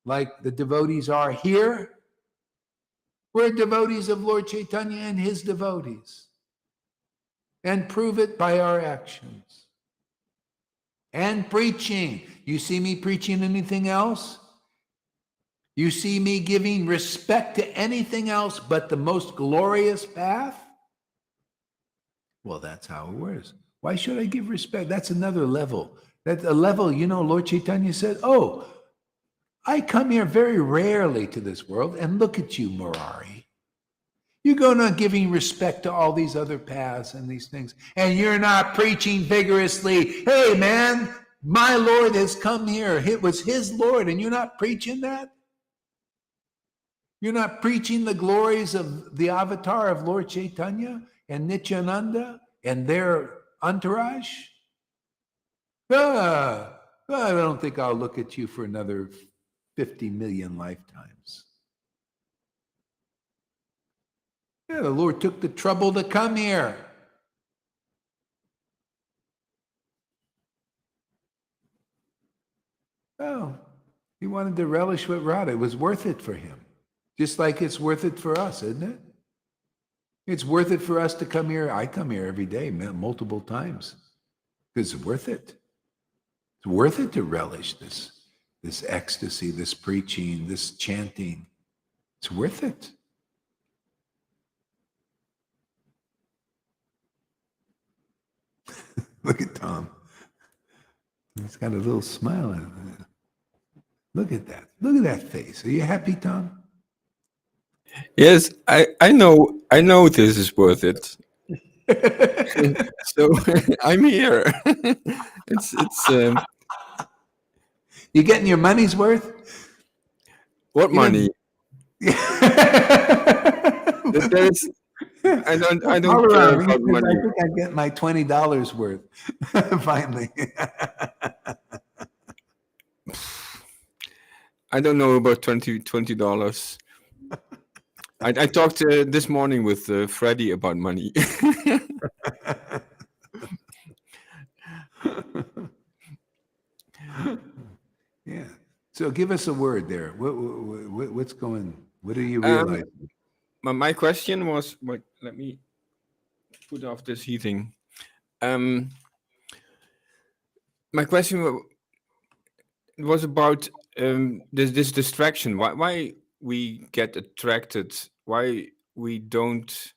like the devotees are here, we're devotees of Lord Caitanya and his devotees. And prove it by our actions. And preaching. You see me preaching anything else? You see me giving respect to anything else but the most glorious path? Well, that's how it works. Why should I give respect? That's another level. That's a level, Lord Caitanya said, I come here very rarely to this world, and look at you, Murari. You go on giving respect to all these other paths and these things, and you're not preaching vigorously. Hey, man, my Lord has come here. It was his Lord, and you're not preaching that? You're not preaching the glories of the avatar of Lord Caitanya and Nityananda and their entourage? I don't think I'll look at you for another 50 million lifetimes. Yeah, the Lord took the trouble to come here. Oh, he wanted to relish with Radha. It was worth it for him. Just like it's worth it for us, isn't it? It's worth it for us to come here. I come here every day, multiple times, because it's worth it. It's worth it to relish this ecstasy, this preaching, this chanting. It's worth it. Look at Tom. He's got a little smile on it. Look at that. Look at that face. Are you happy, Tom? Yes, I know this is worth it. So I'm here. It's You getting your money's worth? what money? There is. I don't care about money. I think I get my $20 worth finally. I don't know about $20. I talked this morning with Freddie about money. Yeah. So give us a word there. What's going? What do you realize? My question was, let me put off this heating. My question was about this distraction. Why we get attracted? Why we don't?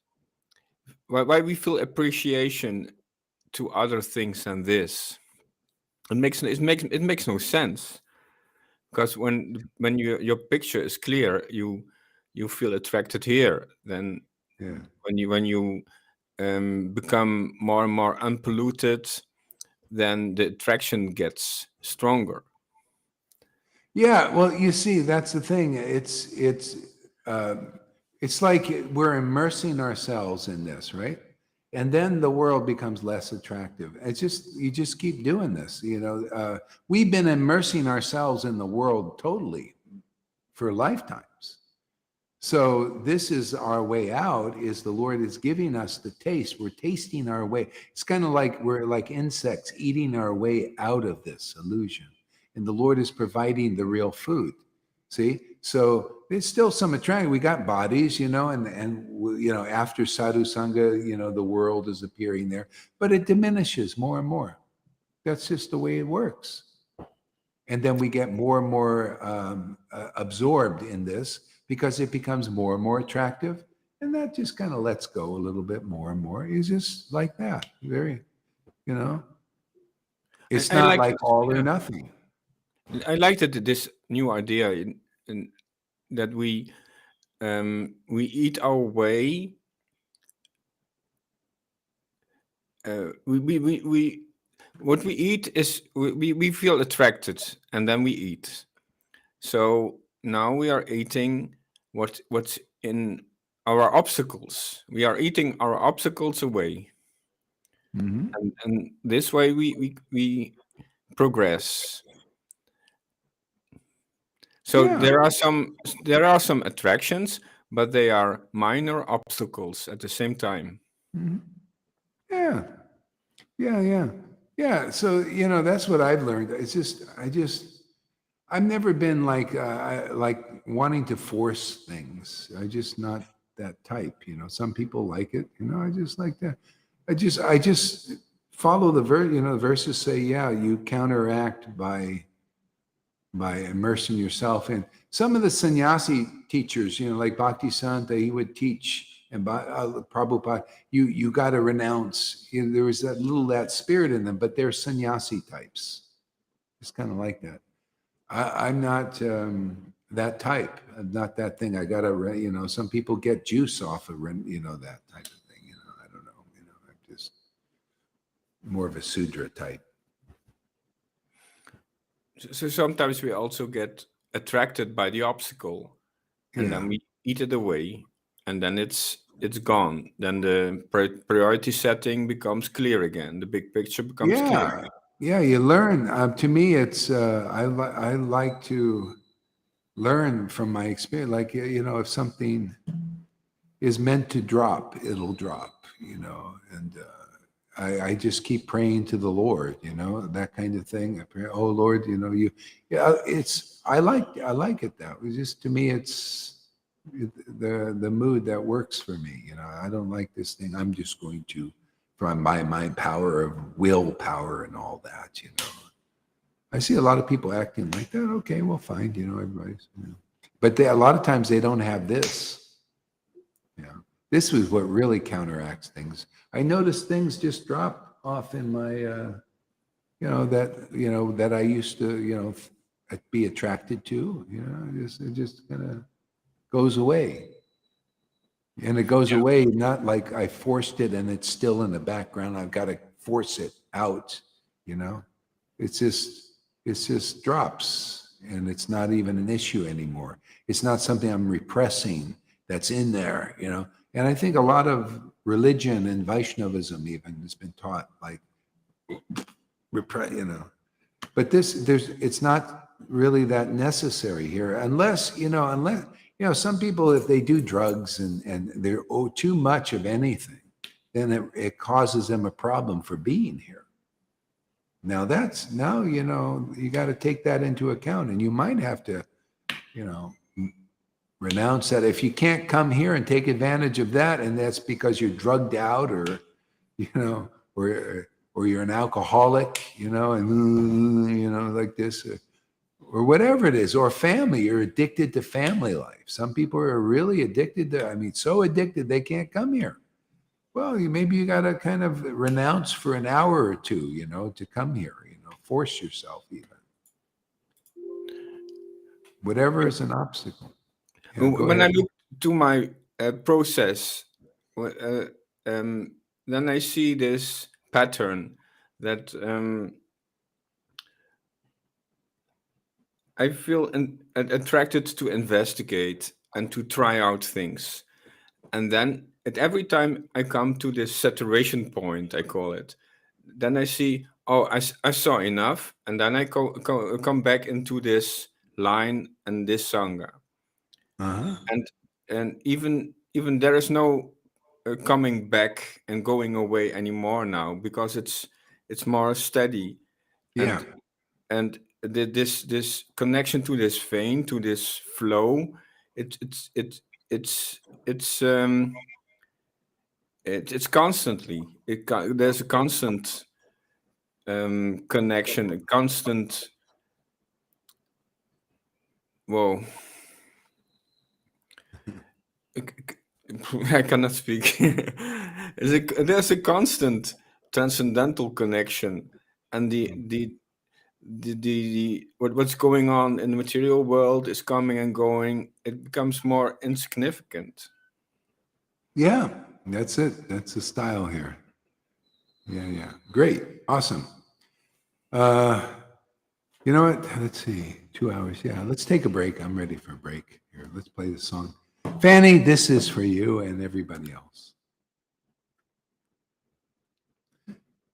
Why we feel appreciation to other things than this? It makes no sense, because when your picture is clear, you feel attracted here. Then Yeah. When you become more and more unpolluted, then the attraction gets stronger. Yeah, well, you see, that's the thing. It's like we're immersing ourselves in this, right? And then the world becomes less attractive. It's just you just keep doing this. We've been immersing ourselves in the world totally for lifetimes. So this is our way out. Is the Lord is giving us the taste. We're tasting our way. It's kind of like we're like insects eating our way out of this illusion, and the Lord is providing the real food. See, so there's still some attraction. We got bodies, and after Sadhu Sangha, the world is appearing there, but it diminishes more and more. That's just the way it works. And then we get more and more absorbed in this because it becomes more and more attractive. And that just kind of lets go a little bit more and more. It's just like that. Very, it's I not like like it, all or yeah. nothing. I like that this new idea in that we eat our way. We what we eat is we feel attracted, and then we eat. So now we are eating what's in our obstacles. We are eating our obstacles away, Mm-hmm. and this way we progress. So Yeah. there are some attractions, but they are minor obstacles at the same time. Mm-hmm. Yeah. Yeah. Yeah. Yeah. So, that's what I've learned. I've never been like wanting to force things. I just not that type. Some people like it. I just like that. I just follow the verse. The verses say, yeah, you counteract by immersing yourself in. Some of the sannyasi teachers, like Bhakti Santa, he would teach, and Prabhupada, you got to renounce. There was that spirit in them, but they're sannyasi types. It's kind of like that. I'm not that type. I'm not that thing. I gotta, some people get juice off of, that type of thing. I don't know. I'm just more of a Sudra type. So sometimes we also get attracted by the obstacle, and then we eat it away, and then it's gone. Then the priority setting becomes clear again. The big picture becomes clear. Yeah, you learn. To me, it's I like to learn from my experience. Like if something is meant to drop, it'll drop. And I just keep praying to the Lord. That kind of thing. I pray, oh Lord, it's I like it that way. Just to me, it's the mood that works for me. I don't like this thing. I'm just going to, from my power of willpower and all that. I see a lot of people acting like that. Okay, well, fine. Everybody's. But a lot of times they don't have this. This was what really counteracts things. I noticed things just drop off in my, that I used to, be attracted to. It just kind of goes away. And it goes away, not like I forced it and it's still in the background. I've got to force it out, It's just drops, and it's not even an issue anymore. It's not something I'm repressing that's in there, And I think a lot of religion and Vaishnavism even has been taught like repress, But it's not really that necessary here, unless some people, if they do drugs and they're too much of anything, then it causes them a problem for being here. Now you got to take that into account, and you might have to, renounce that. If you can't come here and take advantage of that, and that's because you're drugged out or you're an alcoholic, and like this, or whatever it is, or family, you're addicted to family life. Some people are really addicted to, so addicted they can't come here. Well, maybe you got to kind of renounce for an hour or two, to come here, force yourself even. Whatever is an obstacle. When I look to my process then I see this pattern that I feel attracted to investigate and to try out things. And then at every time I come to this saturation point, I call it, then I see, oh, I saw enough. And then I come back into this line and this Sangha. Uh-huh. And even there is no coming back and going away anymore now, because it's more steady. Yeah. And this connection to this vein, to this flow, it's constantly, there's a constant connection, a constant, whoa, I cannot speak. There's a constant transcendental connection, and the what's going on in the material world is coming and going. It becomes more insignificant. Yeah, that's it. That's the style here. Yeah. Great. Awesome. You know what? Let's see. 2 hours. Yeah, let's take a break. I'm ready for a break. Here, let's play the song. Fanny, this is for you and everybody else.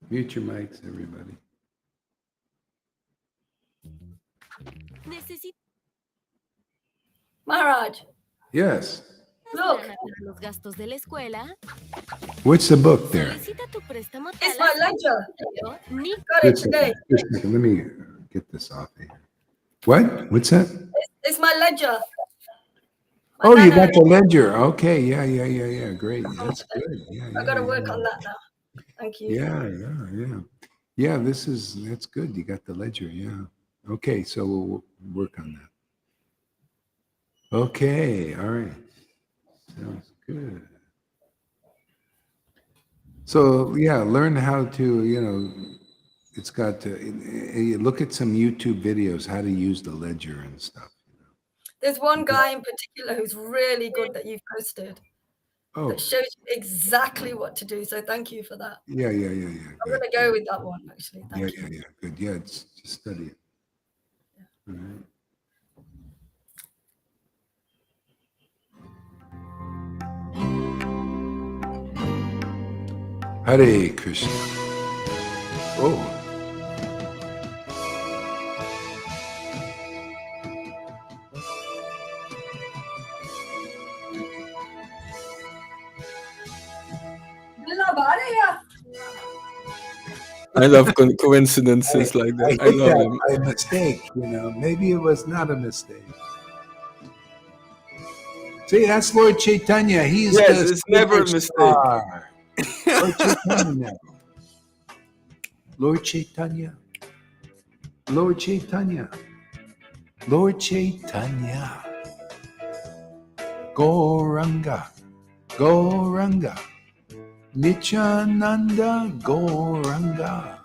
Mute your mics, everybody. Maharaj, Yes. look, Los gastos de la escuela. What's the book there? Solicita tu préstamo it's my ledger. Ni Got it today. Just a second. Let me get this off here. What? What's that? It's my ledger. My Oh, you nana- got the ledger. Okay. Yeah. Great. That's good. Yeah. I got to work on that now. Thank you. Yeah, that's good. You got the ledger. Yeah. Okay. So we'll work on that. Okay. All right. Sounds good. So yeah, learn how to, it's got to look at some YouTube videos, how to use the ledger and stuff. There's one guy in particular who's really good that you've posted Oh, that shows you exactly what to do. So thank you for that. yeah. I'm Good. going to go with that one, actually. Thank you. Yeah. Good. Yeah, just study it. All right. Hare Krishna. Oh. I love coincidences like that. I love them. By mistake, maybe it was not a mistake. See, that's Lord Caitanya. He's Yes, the it's never a mistake. Lord Caitanya. Lord Caitanya. Lord Caitanya. Lord Caitanya. Gauranga. Gauranga. Nityananda Gauranga.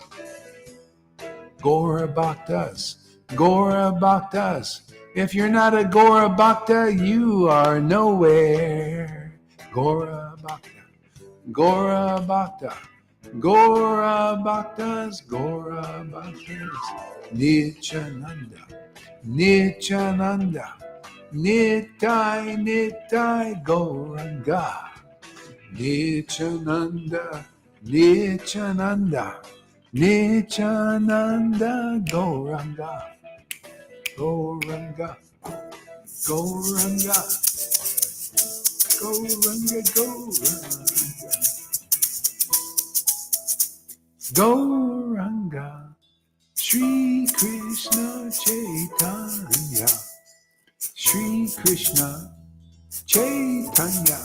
Gaura Bhaktas. Gaura Bhaktas. If you're not a Gaura Bhakta, you are nowhere. Gaura Bhakta. Gaura Bhakta. Gaura Bhaktas. Gaura Bhaktas. Nityananda. Nityananda. Nitai Nitai Gauranga. Nityananda, Nityananda, Nityananda, Gauranga, Gauranga, Gauranga, Gauranga, Gauranga, Gauranga, Shri Krishna Chaitanya, Shri Krishna Chaitanya.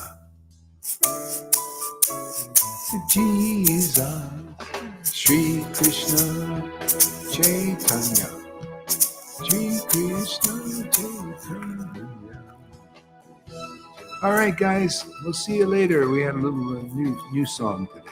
Jesus, Shri Krishna Chaitanya, Shri Krishna Chaitanya. All right, guys, we'll see you later. We had a little new song today.